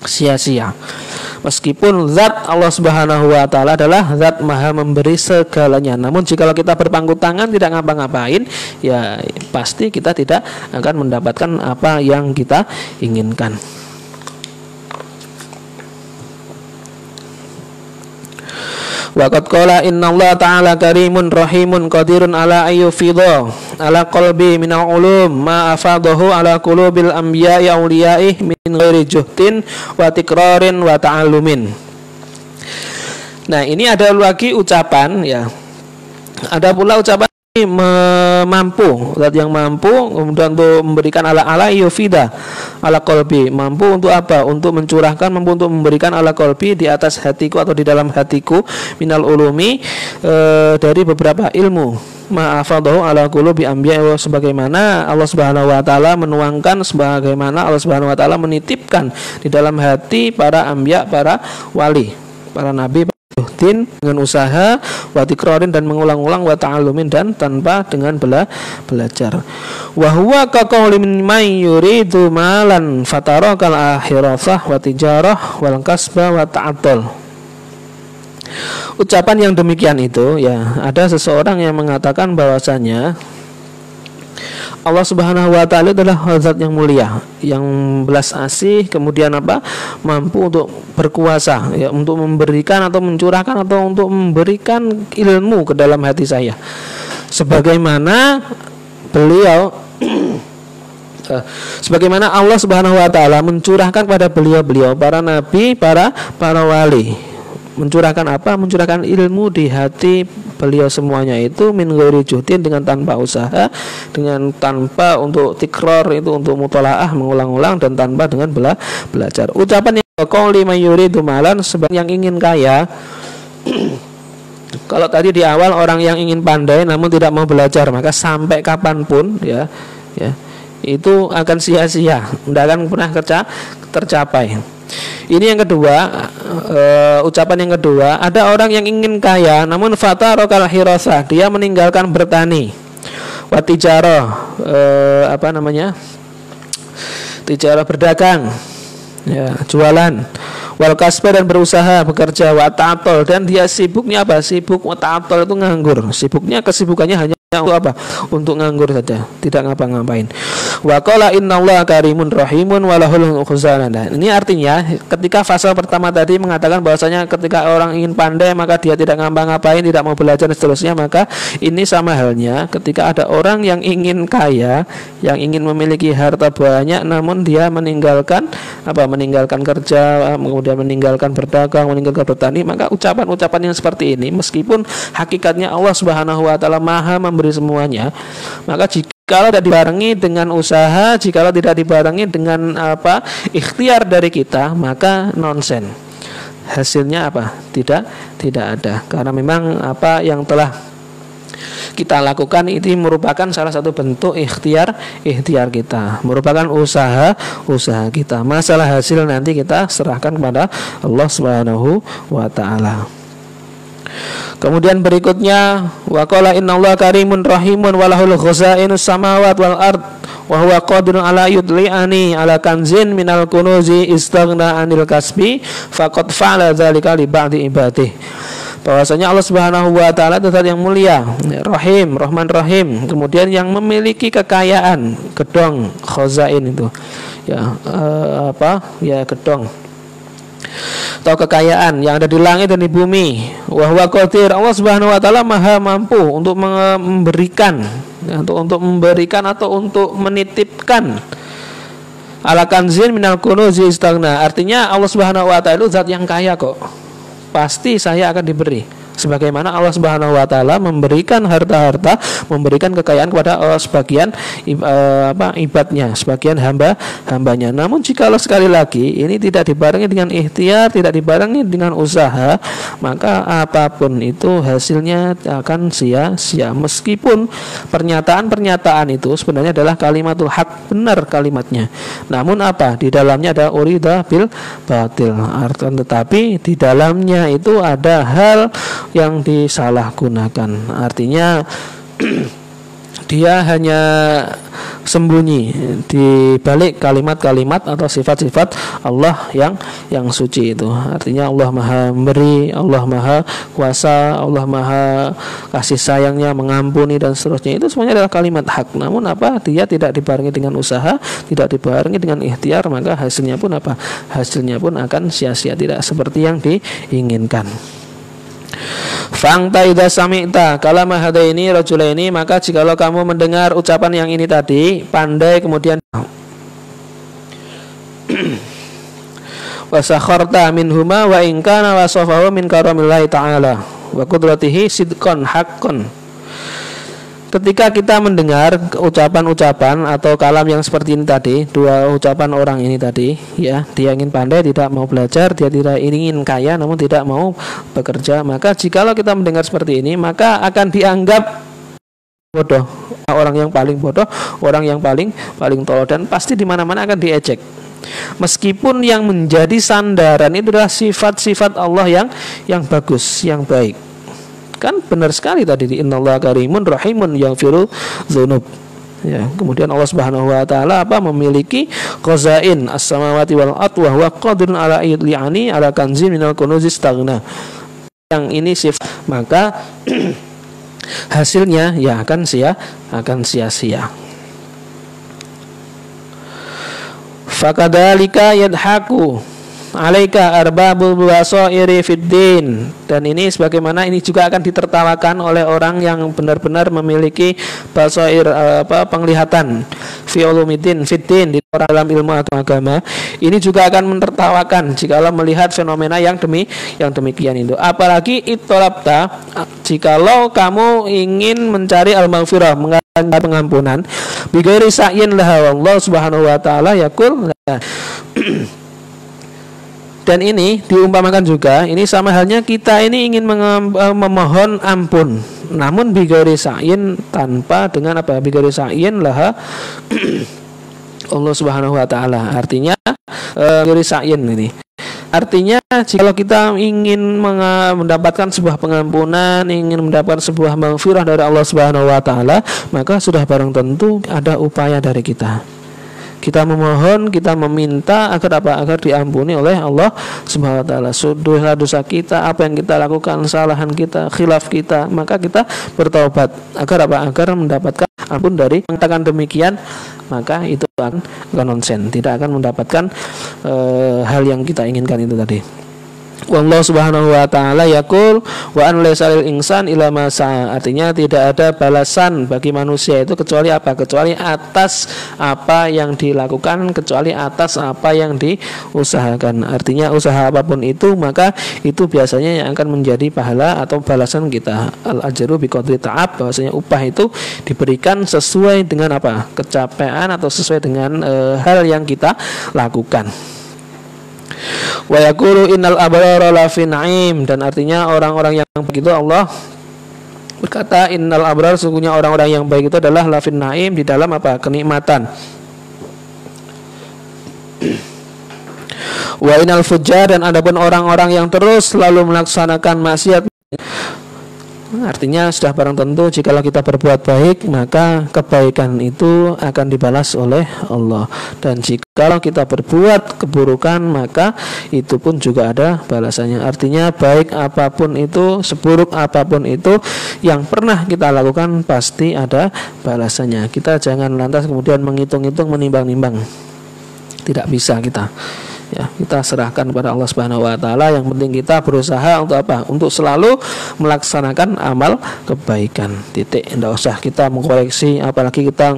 sia-sia. Meskipun zat Allah Subhanahu wa taala adalah zat maha memberi segalanya, namun jika kita berpangku tangan tidak ngapa-ngapain, ya pasti kita tidak akan mendapatkan apa yang kita inginkan. Waqad qala innallaha ta'ala karimun rahimun qadirun ala ayyufidha ala qalbi minal ulum ma afadahu ala qulubil anbiya'i awliya'i min ghairi juhdin wa tikrarin wa ta'allumin. Nah, ini ada lagi ucapan, ya. Ada pula ucapan mampu, zat yang mampu kemudian untuk memberikan ala yufida ala qalbi, mampu untuk apa? Untuk mencurahkan, mampu untuk memberikan ala qalbi, di atas hatiku atau di dalam hatiku, minal ulumi, dari beberapa ilmu, ma'afadahu ala qulubi anbiya, sebagaimana Allah Subhanahu wa taala menuangkan, sebagaimana Allah Subhanahu wa taala menitipkan di dalam hati para anbiya, para wali, para nabi, dengan usaha, wa tikrarin, dan mengulang-ulang, wa ta'allumin, dan tanpa dengan belajar. Wa huwa ka qauli man yuridu malan fatarakal akhirah wa tijarah wal kasba wa ta'atul. Ucapan yang demikian itu, ya, ada seseorang yang mengatakan bahwasanya Allah Subhanahu wa taala adalah zat yang mulia, yang belas asih, kemudian apa? Mampu untuk berkuasa, ya, untuk memberikan atau mencurahkan atau untuk memberikan ilmu ke dalam hati saya. Sebagaimana beliau sebagaimana Allah Subhanahu wa taala mencurahkan pada beliau-beliau, para nabi, para wali. Mencurahkan apa? Mencurahkan ilmu di hati beliau semuanya itu min ghairi juhdin, dengan tanpa usaha, dengan tanpa untuk tikror, itu untuk mutolaah, mengulang-ulang, dan tanpa dengan belajar. Ucapan yang qauli may yuridu malan, sebab yang ingin kaya. Kalau tadi di awal orang yang ingin pandai namun tidak mau belajar, maka sampai kapanpun ya itu akan sia-sia, tidak akan pernah tercapai. Ini yang kedua, ucapan yang kedua, ada orang yang ingin kaya namun fatarokal hirasah, dia meninggalkan bertani, watijarah, tijarah berdagang, ya, jualan, wal kasba, dan berusaha bekerja, wa ta'atol, dan dia sibuknya apa? Sibuk ta'atol itu nganggur, kesibukannya hanya untuk apa? Untuk nganggur saja, tidak ngapa-ngapain. Wa qala innallaha karimun rahimun walahul khuzanah. Ini artinya ketika fase pertama tadi mengatakan bahwasanya ketika orang ingin pandai maka dia tidak ngapa-ngapain, tidak mau belajar dan seterusnya, maka ini sama halnya ketika ada orang yang ingin kaya, yang ingin memiliki harta banyak namun dia meninggalkan kerja, kemudian meninggalkan berdagang, meninggalkan bertani, maka ucapan-ucapan yang seperti ini meskipun hakikatnya Allah Subhanahu wa taala Maha memberi semuanya, maka jikalau tidak dibarengi dengan usaha, jikalau tidak dibarengi dengan ikhtiar dari kita, maka nonsen. Hasilnya apa? Tidak ada. Karena memang apa yang telah kita lakukan itu merupakan salah satu bentuk ikhtiar kita, merupakan usaha kita. Masalah hasil nanti kita serahkan kepada Allah Subhanahu wa taala. Kemudian berikutnya, wa qala innallaha karimun rahimun walahul khazainus samawati wal ard wa huwa qadirun ala yudli'ani ala kanzin minal kunuzi istaghna anil kasbi faqad fa'ala dzalika li ba'di ibadihi. Bahwasanya Allah Subhanahu wa taala itu zat yang mulia, Rahim, Rahman Rahim, kemudian yang memiliki kekayaan, gedong, khazain itu. Gedong atau kekayaan yang ada di langit dan di bumi. Wa huwa qadir, Allah Subhanahu wa taala Maha mampu untuk memberikan, untuk memberikan atau untuk menitipkan ala kanzin minal kunuzi istaghna. Artinya Allah Subhanahu wa taala itu zat yang kaya kok. Pasti saya akan diberi. Sebagaimana Allah Subhanahu wa taala memberikan harta-harta, memberikan kekayaan kepada sebagian ibadnya, sebagian hambanya. Namun jikalau sekali lagi ini tidak dibarengi dengan ikhtiar, tidak dibarengi dengan usaha, maka apapun itu hasilnya akan sia-sia. Meskipun pernyataan itu sebenarnya adalah kalimatul haq, benar kalimatnya. Namun apa? Di dalamnya ada urida bil batil. Tetapi di dalamnya itu ada hal yang disalahgunakan. Artinya dia hanya sembunyi di balik kalimat-kalimat atau sifat-sifat Allah yang suci itu. Artinya Allah Maha memberi, Allah Maha kuasa, Allah Maha kasih sayangnya, mengampuni dan seterusnya. Itu semuanya adalah kalimat hak. Namun apa? Dia tidak dibarengi dengan usaha, tidak dibarengi dengan ikhtiar, maka hasilnya pun apa? Hasilnya pun akan sia-sia, tidak seperti yang diinginkan. Fangta idza sami'ta kalama hadaini rajulaini, maka jikalau kamu mendengar ucapan yang ini tadi, pandai kemudian wasakharta minhuma wa in kana wasafahu min karamillahi ta'ala wa qudratihi sidqan haqqan. Ketika kita mendengar ucapan-ucapan atau kalam yang seperti ini tadi, dua ucapan orang ini tadi, ya, dia ingin pandai, tidak mau belajar, dia tidak ingin kaya, namun tidak mau bekerja, maka jikalau kita mendengar seperti ini, maka akan dianggap bodoh, orang yang paling bodoh, orang yang paling tolol, dan pasti di mana-mana akan diejek. Meskipun yang menjadi sandaran itu adalah sifat-sifat Allah yang bagus, yang baik. Kan benar sekali tadi, innallaha karimun rahimun yaghfiru dzunub. Ya, kemudian Allah Subhanahu wa taala memiliki qazain as-samawati wal ard wa huwa qadirun ala yudli'ani ala kanzin minal kunuzi istaghna. Yang ini sifat, maka hasilnya ya akan sia-sia. Fakadzalika yadhaku alaika arbabul basairi fiddin. Dan ini sebagaimana ini juga akan ditertawakan oleh orang yang benar-benar memiliki basair, penglihatan fi ulumiddin fiddin, di orang dalam ilmu atau agama. Ini juga akan mentertawakan jikalau melihat fenomena yang demikian itu. Apalagi itolabta, jikalau kamu ingin mencari al-maghfirah, mengajukan pengampunan, bighairi sa'yin laha, Allah Subhanahu wa taala yaqul. Dan ini diumpamakan juga, ini sama halnya kita ini ingin memohon ampun, namun bighairi sa'yin, tanpa dengan apa? Bighairi sa'yin laha Allah Subhanahu wa taala. Artinya bighairi sa'yin ini. Artinya jika kita ingin mendapatkan sebuah pengampunan, ingin mendapatkan sebuah maghfirah dari Allah Subhanahu wa taala, maka sudah barang tentu ada upaya dari kita. Kita memohon, kita meminta agar apa? Agar diampuni oleh Allah Subhanahu wa taala dosa-dosa kita, apa yang kita lakukan, kesalahan kita, khilaf kita, maka kita bertaubat agar apa? Agar mendapatkan ampun dari. Mengatakan demikian, maka itu akan nonsen, tidak akan mendapatkan hal yang kita inginkan itu tadi. Wallahu Subhanahu wa taala yaqul wa an laisa lil insan illa ma sa'a. Artinya tidak ada balasan bagi manusia itu kecuali apa? Kecuali atas apa yang dilakukan, kecuali atas apa yang diusahakan. Artinya usaha apapun itu, maka itu biasanya yang akan menjadi pahala atau balasan kita. Al ajru bi qadri ta'ab, bahwasanya upah itu diberikan sesuai dengan apa? Kecapean atau sesuai dengan hal yang kita lakukan. Wa yaqulu innal abrara lafi na'im. Dan artinya orang-orang yang begitu, Allah berkata innal abrar, sesungguhnya orang-orang yang baik itu adalah lafi na'im, di dalam apa? Kenikmatan. Wa innal fujjar, dan adapun orang-orang yang terus selalu melaksanakan maksiat, artinya sudah barang tentu jikalau kita berbuat baik, maka kebaikan itu akan dibalas oleh Allah. Dan jikalau kita berbuat keburukan, maka itu pun juga ada balasannya. Artinya baik apapun itu, seburuk apapun itu yang pernah kita lakukan, pasti ada balasannya. Kita jangan lantas kemudian menghitung-hitung, menimbang-nimbang. Tidak bisa kita. Ya, kita serahkan kepada Allah Subhanahu wa taala. Yang penting kita berusaha untuk apa? Untuk selalu melaksanakan amal kebaikan. Titik. Tidak usah kita mengkoreksi, apalagi kita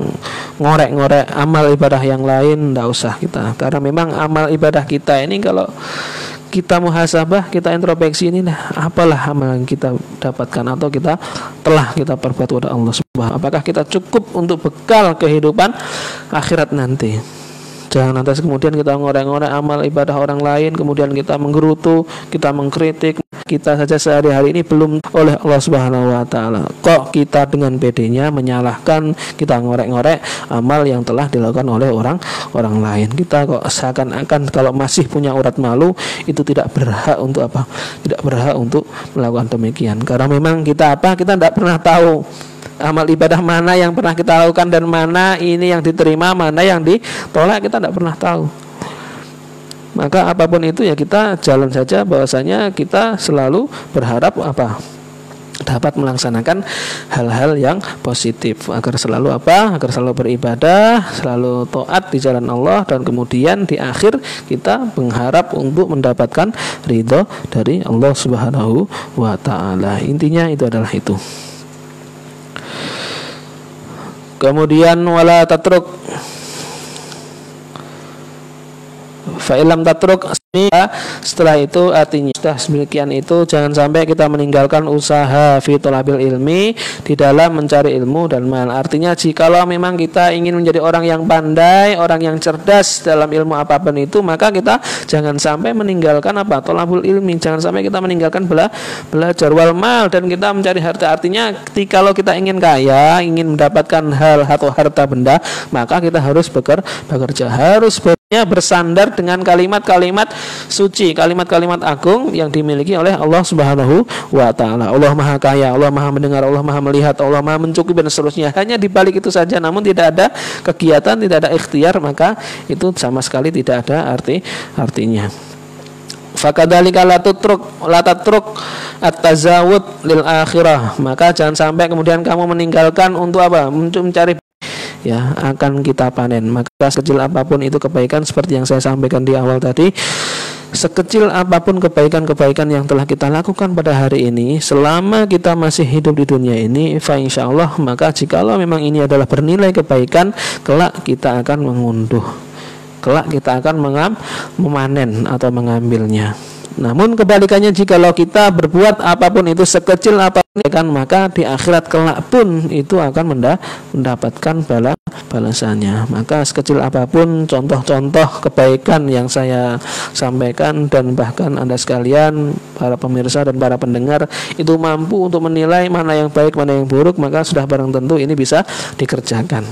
ngorek-ngorek amal ibadah yang lain, tidak usah kita. Karena memang amal ibadah kita ini, kalau kita muhasabah, kita introspeksi, ini apalah amal yang kita dapatkan atau kita telah kita perbuat kepada Allah Subhanahu. Apakah kita cukup untuk bekal kehidupan akhirat nanti? Jangan lantas kemudian kita ngorek-ngorek amal ibadah orang lain, kemudian kita menggerutu, kita mengkritik. Kita saja sehari-hari ini belum oleh Allah Subhanahu wa taala. Kok kita dengan pedenya menyalahkan, kita ngorek-ngorek amal yang telah dilakukan oleh orang lain. Kita kok seakan-akan kalau masih punya urat malu, itu tidak berhak untuk apa? Tidak berhak untuk melakukan demikian. Karena memang kita apa? Kita tidak pernah tahu amal ibadah mana yang pernah kita lakukan dan mana ini yang diterima, mana yang ditolak, kita tidak pernah tahu. Maka apapun itu ya kita jalan saja, bahwasanya kita selalu berharap apa? Dapat melaksanakan hal-hal yang positif, agar selalu apa? Agar selalu beribadah, selalu taat di jalan Allah, dan kemudian di akhir kita mengharap untuk mendapatkan ridho dari Allah Subhanahu wa taala. Intinya itu adalah itu. Kemudian wala tatruk, fa'ilam tatruk, setelah itu artinya sudah demikian itu jangan sampai kita meninggalkan usaha fi thalabil ilmi, di dalam mencari ilmu dan mal. Artinya jikalau memang kita ingin menjadi orang yang pandai, orang yang cerdas dalam ilmu apapun itu, maka kita jangan sampai meninggalkan apa? Thalabul ilmi. Jangan sampai kita meninggalkan belajar wal mal, dan kita mencari harta. Artinya kalau kita ingin kaya, ingin mendapatkan hal atau harta benda, maka kita harus bekerja, harus bersandar dengan kalimat-kalimat suci, kalimat-kalimat agung yang dimiliki oleh Allah Subhanahu wa taala. Allah Maha Kaya, Allah Maha Mendengar, Allah Maha Melihat, Allah Maha Mencukupi, dan seterusnya. Hanya dibalik itu saja, namun tidak ada kegiatan, tidak ada ikhtiar, maka itu sama sekali tidak ada artinya. Fakadzalika la tatruk at-tazawud lil akhirah. Maka jangan sampai kemudian kamu meninggalkan untuk apa? Mencari ya akan kita panen. Maka sekecil apapun itu kebaikan, seperti yang saya sampaikan di awal tadi, sekecil apapun kebaikan-kebaikan yang telah kita lakukan pada hari ini, selama kita masih hidup di dunia ini, fa insyaallah, maka jikalau memang ini adalah bernilai kebaikan, kelak kita akan mengunduh, kelak kita akan memanen atau mengambilnya. Namun kebalikannya, jikalau kita berbuat apapun itu sekecil apapun kan, maka di akhirat kelak pun itu akan mendapatkan balasannya. Maka sekecil apapun contoh-contoh kebaikan yang saya sampaikan, dan bahkan Anda sekalian, para pemirsa dan para pendengar, itu mampu untuk menilai mana yang baik, mana yang buruk, maka sudah barang tentu ini bisa dikerjakan.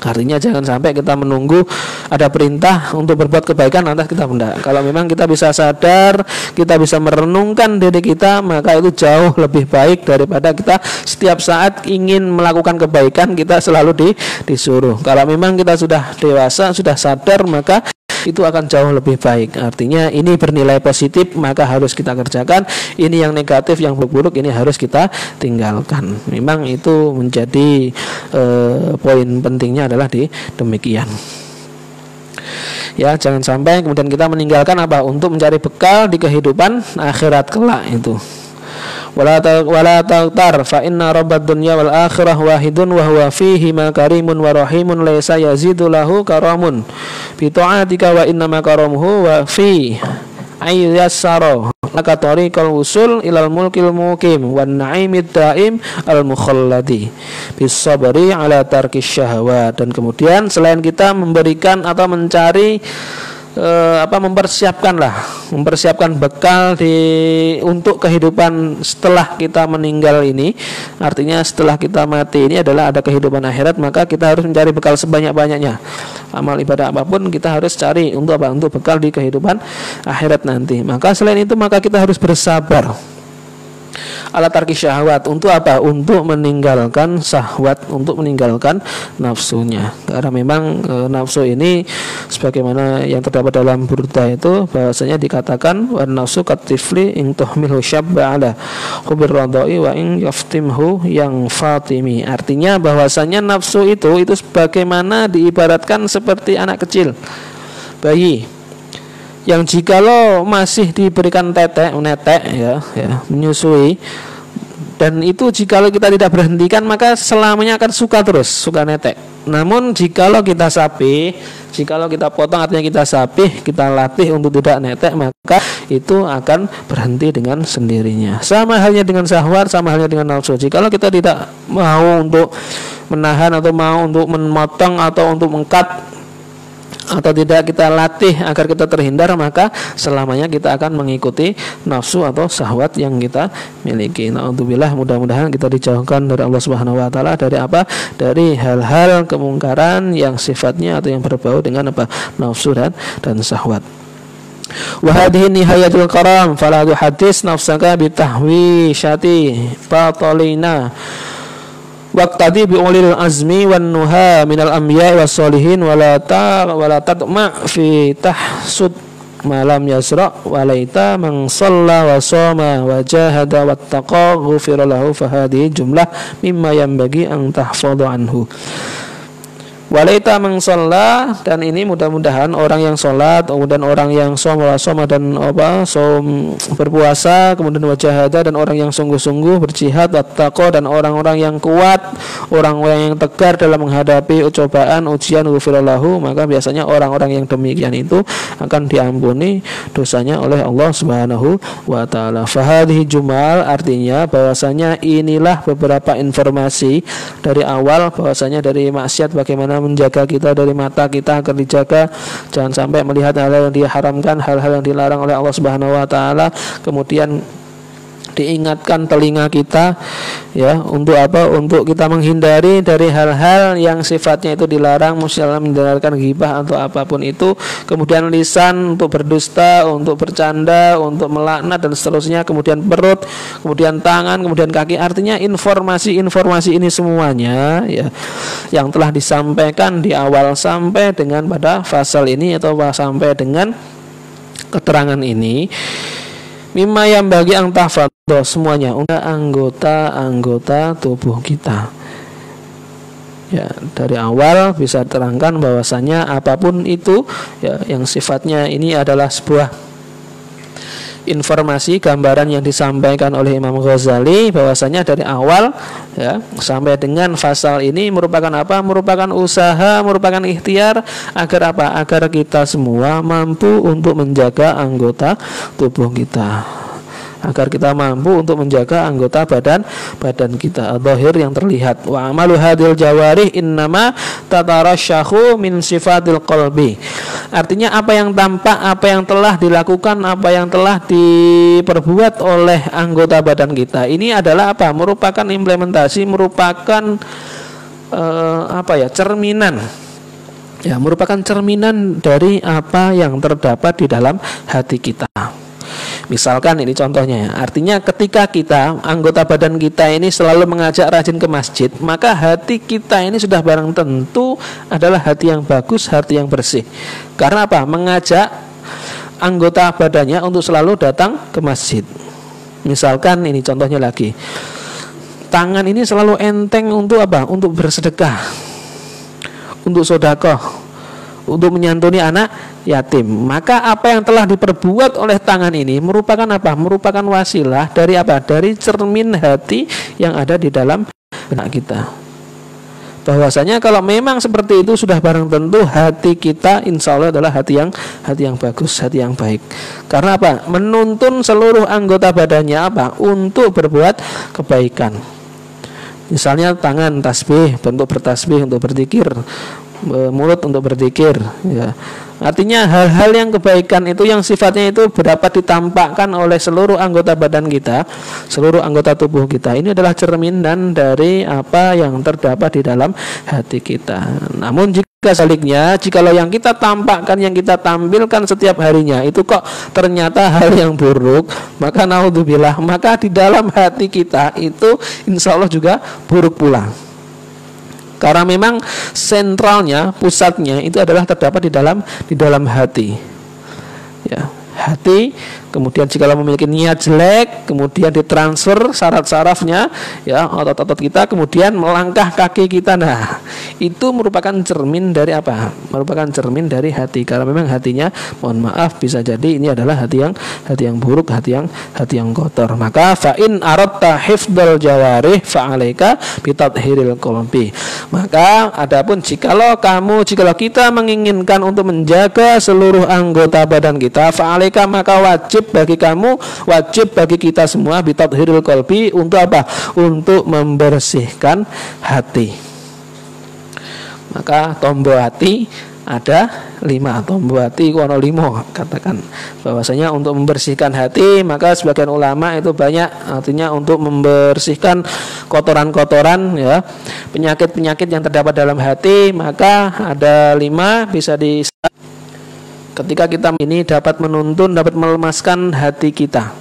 Artinya jangan sampai kita menunggu ada perintah untuk berbuat kebaikan lantas kita hendak. Kalau memang kita bisa sadar, kita bisa merenungkan diri kita, maka itu jauh lebih baik daripada kita setiap saat ingin melakukan kebaikan kita selalu disuruh. Kalau memang kita sudah dewasa, sudah sadar, maka itu akan jauh lebih baik. Artinya ini bernilai positif, maka harus kita kerjakan. Ini yang negatif, yang buruk, ini harus kita tinggalkan. Memang itu menjadi poin pentingnya adalah demikian. Ya, jangan sampai kemudian kita meninggalkan apa? Untuk mencari bekal di kehidupan akhirat kelak itu. Wala taqtar fa inna rabbad dunya wal akhirah wahidun wa huwa fihi ma karimun wa rahimun laysa yazidu lahu karamun bi ta'atika wa inna ma karamuhu wa fi ayyassara laka tariqal usul ilal mulkil muqim wan na'imid daim al mukhalladi bis sabri ala tarkis syahwat. Dan kemudian selain kita memberikan atau mencari mempersiapkan bekal untuk kehidupan setelah kita meninggal ini, artinya setelah kita mati ini adalah ada kehidupan akhirat, maka kita harus mencari bekal sebanyak-banyaknya. Amal ibadah apapun kita harus cari untuk apa? Untuk bekal di kehidupan akhirat nanti. Maka selain itu, maka kita harus bersabar ala tarki syahwat. Untuk apa? Untuk meninggalkan syahwat, untuk meninggalkan nafsunya. Karena memang nafsu ini sebagaimana yang terdapat dalam Burda itu, bahwasanya dikatakan wan nafsu katifli ing tuhmilhu syabba ala hubir radai wa ing yaftimhu yang fatimi. Artinya bahwasanya nafsu itu sebagaimana diibaratkan seperti anak kecil, bayi yang jikalau masih diberikan netek ya menyusui, dan itu jikalau kita tidak berhentikan maka selamanya akan suka netek. Namun jikalau kita sapih, jikalau kita potong, artinya kita sapih, kita latih untuk tidak netek, maka itu akan berhenti dengan sendirinya. Sama halnya dengan syahwat, sama halnya dengan nafsu. Jikalau kita tidak mau untuk menahan atau mau untuk memotong atau untuk mengkat, atau tidak kita latih agar kita terhindar, maka selamanya kita akan mengikuti nafsu atau syahwat yang kita miliki. Na'udzubillah, mudah-mudahan kita dijauhkan dari Allah Subhanahu wa taala dari apa? Dari hal-hal kemungkaran yang sifatnya atau yang berbau dengan apa? Nafsu dan syahwat. Wa hadhihi nihayatul karam fala tuhaddis nafsaka bitahwishati batalina waqtadi bi ulil azmi wan nuha minal anbiya was solihin wala tatma fi tahsud malam yasra walaita man shalla wa shoma wa jahada wattaqa ghufira lahu fa hadhihi jumlah mimma yanbaghi an tahfadhu anhu. Walaita mengsolat, dan ini mudah-mudahan orang yang sholat, kemudian orang yang soma dan berpuasa, kemudian wajahada, dan orang yang sungguh-sungguh berjihad, wattaqo, dan orang-orang yang kuat, orang-orang yang tegar dalam menghadapi cobaan, ujian, ghufirallahu, maka biasanya orang-orang yang demikian itu akan diampuni dosanya oleh Allah Subhanahu wa taala. Fahadhi jumal, artinya bahwasanya inilah beberapa informasi dari awal, bahwasanya dari maksiat bagaimana menjaga kita dari mata kita agar dijaga, jangan sampai melihat hal-hal yang diharamkan, hal-hal yang dilarang oleh Allah Subhanahu wa taala. Kemudian diingatkan telinga kita ya, untuk apa? Untuk kita menghindari dari hal-hal yang sifatnya itu dilarang, misalnya mendengarkan ghibah atau apapun itu. Kemudian lisan untuk berdusta, untuk bercanda, untuk melaknat dan seterusnya. Kemudian perut, kemudian tangan, kemudian kaki. Artinya informasi ini semuanya ya yang telah disampaikan di awal sampai dengan pada fasal ini atau sampai dengan keterangan ini, mimma yang bagi ang tahfadz semuanya untuk anggota-anggota tubuh kita. Ya, dari awal bisa terangkan bahwasanya apapun itu ya yang sifatnya ini adalah sebuah informasi gambaran yang disampaikan oleh Imam Ghazali, bahwasanya dari awal ya sampai dengan fasal ini merupakan apa? Merupakan usaha, merupakan ikhtiar agar apa? Agar kita semua mampu untuk menjaga anggota tubuh kita, agar kita mampu untuk menjaga anggota badan kita zahir yang terlihat. Wa amalu hadil jawarih innama tatarasyahu min sifatil qalbi. Artinya apa yang tampak, apa yang telah dilakukan, apa yang telah diperbuat oleh anggota badan kita ini adalah apa? Merupakan implementasi, merupakan cerminan. Ya, merupakan cerminan dari apa yang terdapat di dalam hati kita. Misalkan ini contohnya ya. Artinya ketika kita, anggota badan kita ini selalu mengajak rajin ke masjid, maka hati kita ini sudah barang tentu adalah hati yang bagus, hati yang bersih. Karena apa? Mengajak anggota badannya untuk selalu datang ke masjid. Misalkan ini contohnya lagi, tangan ini selalu enteng untuk apa? Untuk bersedekah, untuk sedekah, untuk menyantuni anak yatim. Maka apa yang telah diperbuat oleh tangan ini merupakan apa? Merupakan wasilah dari apa? Dari cermin hati yang ada di dalam benak kita. Bahwasanya kalau memang seperti itu sudah barang tentu hati kita insya Allah adalah hati yang bagus, hati yang baik. Karena apa? Menuntun seluruh anggota badannya apa? Untuk berbuat kebaikan. Misalnya tangan tasbih, bentuk bertasbih untuk berzikir, mulut untuk berzikir ya. Artinya hal-hal yang kebaikan itu yang sifatnya itu dapat ditampakkan oleh seluruh anggota badan kita, seluruh anggota tubuh kita. Ini adalah cerminan dari apa yang terdapat di dalam hati kita. Namun jika sebaliknya, jikalau yang kita tampakkan, yang kita tampilkan setiap harinya itu kok ternyata hal yang buruk, maka naudzubillah, maka di dalam hati kita itu insya Allah juga buruk pula. Karena memang sentralnya, pusatnya itu adalah terdapat di dalam hati. Ya, hati. Kemudian jika memiliki niat jelek, kemudian ditransfer syarat-syarafnya, ya, otot-otot kita, kemudian melangkah kaki kita. Nah, itu merupakan cermin dari apa? Merupakan cermin dari hati. Karena memang hatinya, mohon maaf, bisa jadi ini adalah hati yang buruk, hati yang kotor. Maka fa'in aratta hifdzal jawarih fa'alaika bitathhiril qalbi. Maka adapun jikalau kita menginginkan untuk menjaga seluruh anggota badan kita, fa'alaika, maka wajib bagi kamu, wajib bagi kita semua bitathhiril qalbi, untuk apa? Untuk membersihkan hati. Maka tombol hati ada 5, tombol hati kono 5, katakan bahwasanya untuk membersihkan hati, maka sebagian ulama itu banyak artinya untuk membersihkan kotoran-kotoran ya, penyakit-penyakit yang terdapat dalam hati, maka ada 5 bisa di ketika kita ini dapat menuntun, dapat melemaskan hati kita.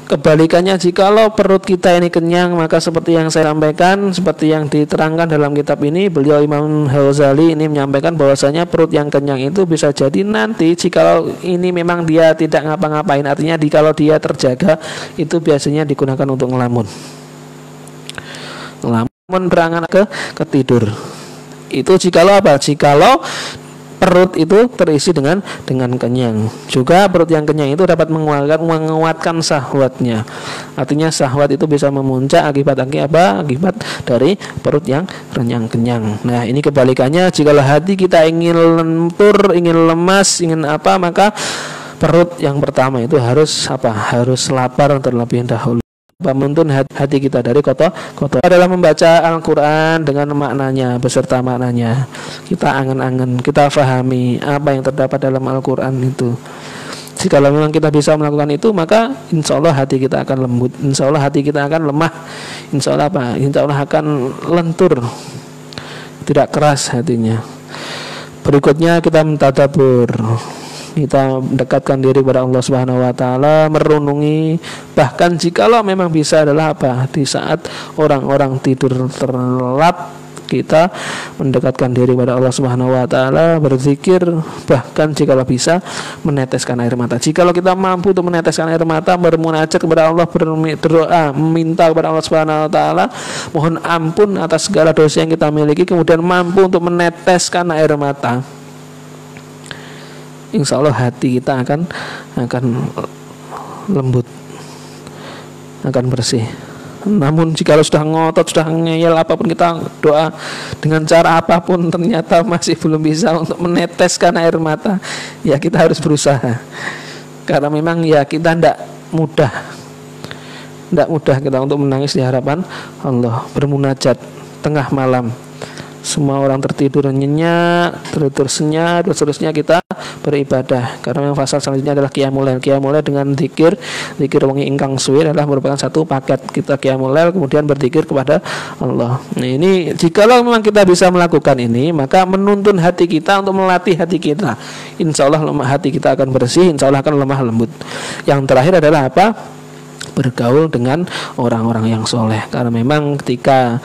Kebalikannya, jikalau perut kita ini kenyang, maka seperti yang saya sampaikan, seperti yang diterangkan dalam kitab ini, beliau Imam Ghazali ini menyampaikan bahwasanya perut yang kenyang itu bisa jadi nanti jikalau ini memang dia tidak ngapa-ngapain, artinya kalau dia terjaga, itu biasanya digunakan untuk ngelamun berangan ke tidur. Itu jikalau apa? Jikalau perut itu terisi dengan kenyang. Juga perut yang kenyang itu dapat menguatkan syahwatnya. Artinya syahwat itu bisa memuncak akibat apa? Akibat dari perut yang kenyang. Nah, ini kebalikannya, jikalau hati kita ingin lentur, ingin lemas, ingin apa, maka perut yang pertama itu harus apa? Harus lapar terlebih dahulu. Menuntun hati kita dari kotor adalah membaca Al-Quran dengan maknanya, beserta maknanya. Kita angan-angan, kita fahami apa yang terdapat dalam Al-Quran itu. Jika memang kita bisa melakukan itu, maka insya Allah hati kita akan lembut, insya Allah hati kita akan lemah, insya Allah apa? Insya Allah akan lentur, tidak keras hatinya. Berikutnya kita mentadabbur, kita mendekatkan diri kepada Allah Subhanahu wa taala, merenungi, bahkan jikalau memang bisa adalah apa? Di saat orang-orang tidur terlelap, kita mendekatkan diri pada Allah Subhanahu wa taala, berzikir, bahkan jikalau bisa meneteskan air mata. Jikalau kita mampu untuk meneteskan air mata, bermunajat kepada Allah, berdoa, meminta kepada Allah Subhanahu wa taala, mohon ampun atas segala dosa yang kita miliki, kemudian mampu untuk meneteskan air mata, insya Allah hati kita akan lembut, akan bersih. Namun jika sudah ngotot, sudah ngeyel, apapun kita doa dengan cara apapun, ternyata masih belum bisa untuk meneteskan air mata, ya kita harus berusaha. Karena memang ya kita tidak mudah kita untuk menangis di hadapan Allah, bermunajat tengah malam. Semua orang tertidur nyenyak, tertidur senyap, dan seterusnya kita beribadah. Karena yang fase selanjutnya adalah qiyamul lail. Qiyamul lail dengan zikir wengi ingkang suwi adalah merupakan satu paket. Kita qiyamul lail kemudian berzikir kepada Allah. Nah, ini jikalau memang kita bisa melakukan ini, maka menuntun hati kita untuk melatih hati kita. Insya Allah hati kita akan bersih, insya Allah akan lemah lembut. Yang terakhir adalah apa? Bergaul dengan orang-orang yang soleh. Karena memang ketika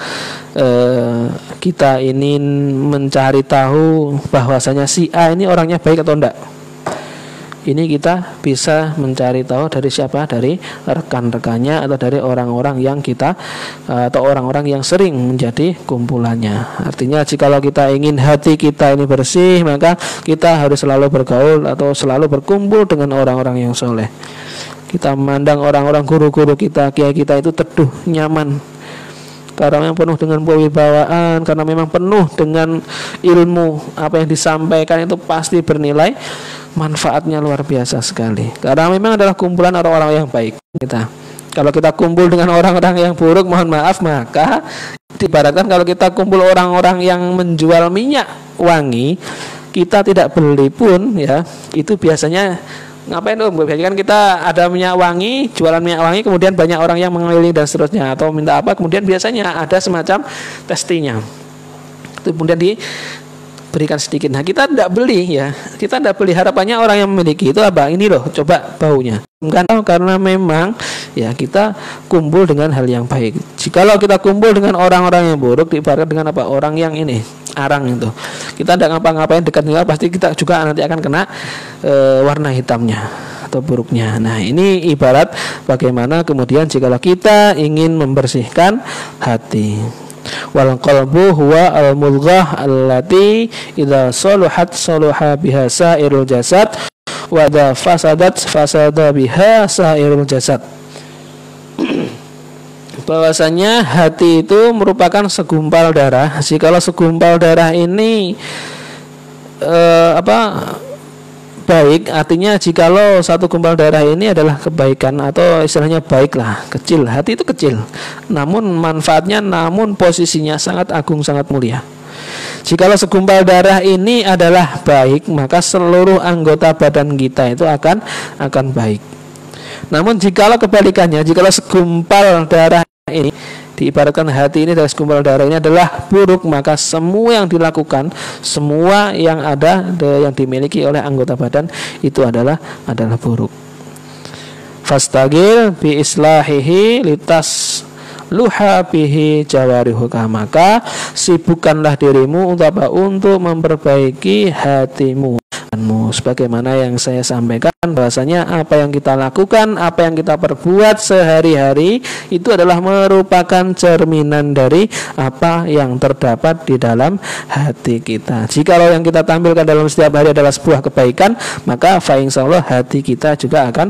kita ingin mencari tahu bahwasanya si A ini orangnya baik atau enggak, ini kita bisa mencari tahu dari siapa? Dari rekan-rekannya atau dari orang-orang yang kita atau orang-orang yang sering menjadi kumpulannya. Artinya jikalau kita ingin hati kita ini bersih, maka kita harus selalu bergaul atau selalu berkumpul dengan orang-orang yang soleh. Kita memandang orang-orang guru-guru kita, kiai kita itu teduh, nyaman, karena memang penuh dengan kewibawaan, karena memang penuh dengan ilmu. Apa yang disampaikan itu pasti bernilai, manfaatnya luar biasa sekali. Karena memang adalah kumpulan orang-orang yang baik kita. Kalau kita kumpul dengan orang-orang yang buruk, mohon maaf, maka diibaratkan kalau kita kumpul orang-orang yang menjual minyak wangi, kita tidak beli pun, ya itu biasanya ngapain dong? Biasanya kan kita ada minyak wangi, jualan minyak wangi, kemudian banyak orang yang mengelilingi dan seterusnya, atau minta apa, kemudian biasanya ada semacam testinya, itu kemudian diberikan sedikit. Nah kita tidak beli, ya kita tidak beli, harapannya orang yang memiliki itu apa? Ini loh, coba baunya. Karena memang ya kita kumpul dengan hal yang baik. Jikalau kita kumpul dengan orang-orang yang buruk, diibaratkan dengan apa? Orang yang ini arang itu, kita tidak ngapa-ngapain dekat dengan, pasti kita juga nanti akan kena warna hitamnya atau buruknya. Nah ini ibarat bagaimana kemudian jikalau kita ingin membersihkan hati. Wal qalbu huwa al mulghah allati idza saluhat saluha biha sairul jasad wa idza fasadat fasada biha sairul jasad. Bahwasanya hati itu merupakan segumpal darah. Jikalau segumpal darah ini baik, artinya jikalau satu gumpal darah ini adalah kebaikan atau istilahnya baiklah, kecil, hati itu kecil, namun manfaatnya, namun posisinya sangat agung, sangat mulia. Jikalau segumpal darah ini adalah baik, maka seluruh anggota badan kita itu akan baik. Namun jikalau kebalikannya, jikalau segumpal darah ini, diibaratkan hati ini adalah segumpal darah ini adalah buruk, maka semua yang dilakukan, semua yang ada yang dimiliki oleh anggota badan itu adalah buruk. Fastagil bi islahihi litas luha bihi jawarihuka, maka sibukkanlah dirimu untuk memperbaiki hatimu. Sebagaimana yang saya sampaikan, bahwasanya apa yang kita lakukan, apa yang kita perbuat sehari-hari itu adalah merupakan cerminan dari apa yang terdapat di dalam hati kita. Jikalau yang kita tampilkan dalam setiap hari adalah sebuah kebaikan, maka insyaallah hati kita juga akan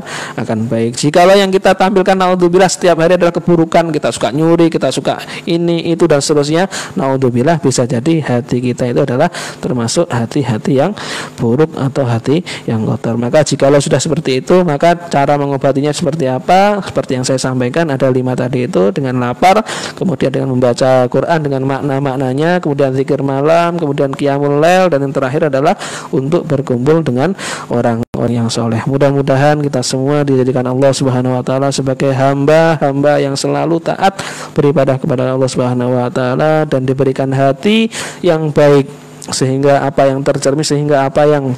baik. Jikalau yang kita tampilkan naudzubillah setiap hari adalah keburukan, kita suka nyuri, kita suka ini itu dan seterusnya, naudzubillah bisa jadi hati kita itu adalah termasuk hati-hati yang buruk atau hati yang kotor. Maka jikalau sudah seperti itu, maka cara mengobatinya seperti apa? Seperti yang saya sampaikan, ada 5 tadi itu, dengan lapar, kemudian dengan membaca Quran dengan makna-maknanya, kemudian zikir malam, kemudian qiyamul lail, dan yang terakhir adalah untuk berkumpul dengan orang-orang yang soleh. Mudah-mudahan kita semua dijadikan Allah Subhanahu wa taala sebagai hamba-hamba yang selalu taat beribadah kepada Allah Subhanahu wa taala, dan diberikan hati yang baik, sehingga apa yang tercermin, sehingga apa yang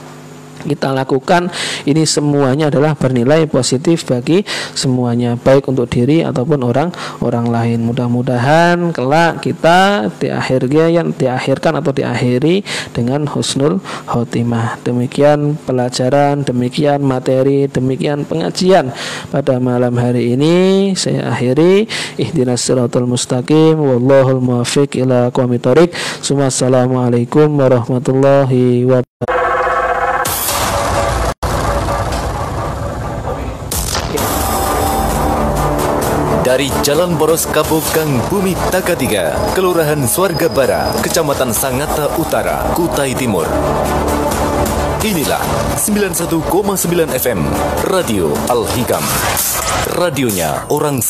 kita lakukan ini semuanya adalah bernilai positif bagi semuanya, baik untuk diri ataupun orang lain. Mudah-mudahan kelak kita diakhirkan atau diakhiri dengan husnul khotimah. Demikian pelajaran, demikian materi, demikian pengajian pada malam hari ini. Saya akhiri, ihdinas siratal mustaqim, wallahul muwaffiq ila aqwamit thoriq. Assalamualaikum warahmatullahi wabarakatuh. Dari Jalan Boros Kapo Gang Bumi Takatiga, Kelurahan Swarga Bara, Kecamatan Sangatta Utara, Kutai Timur. Inilah 91,9 FM Radio Al-Hikam. Radionya orang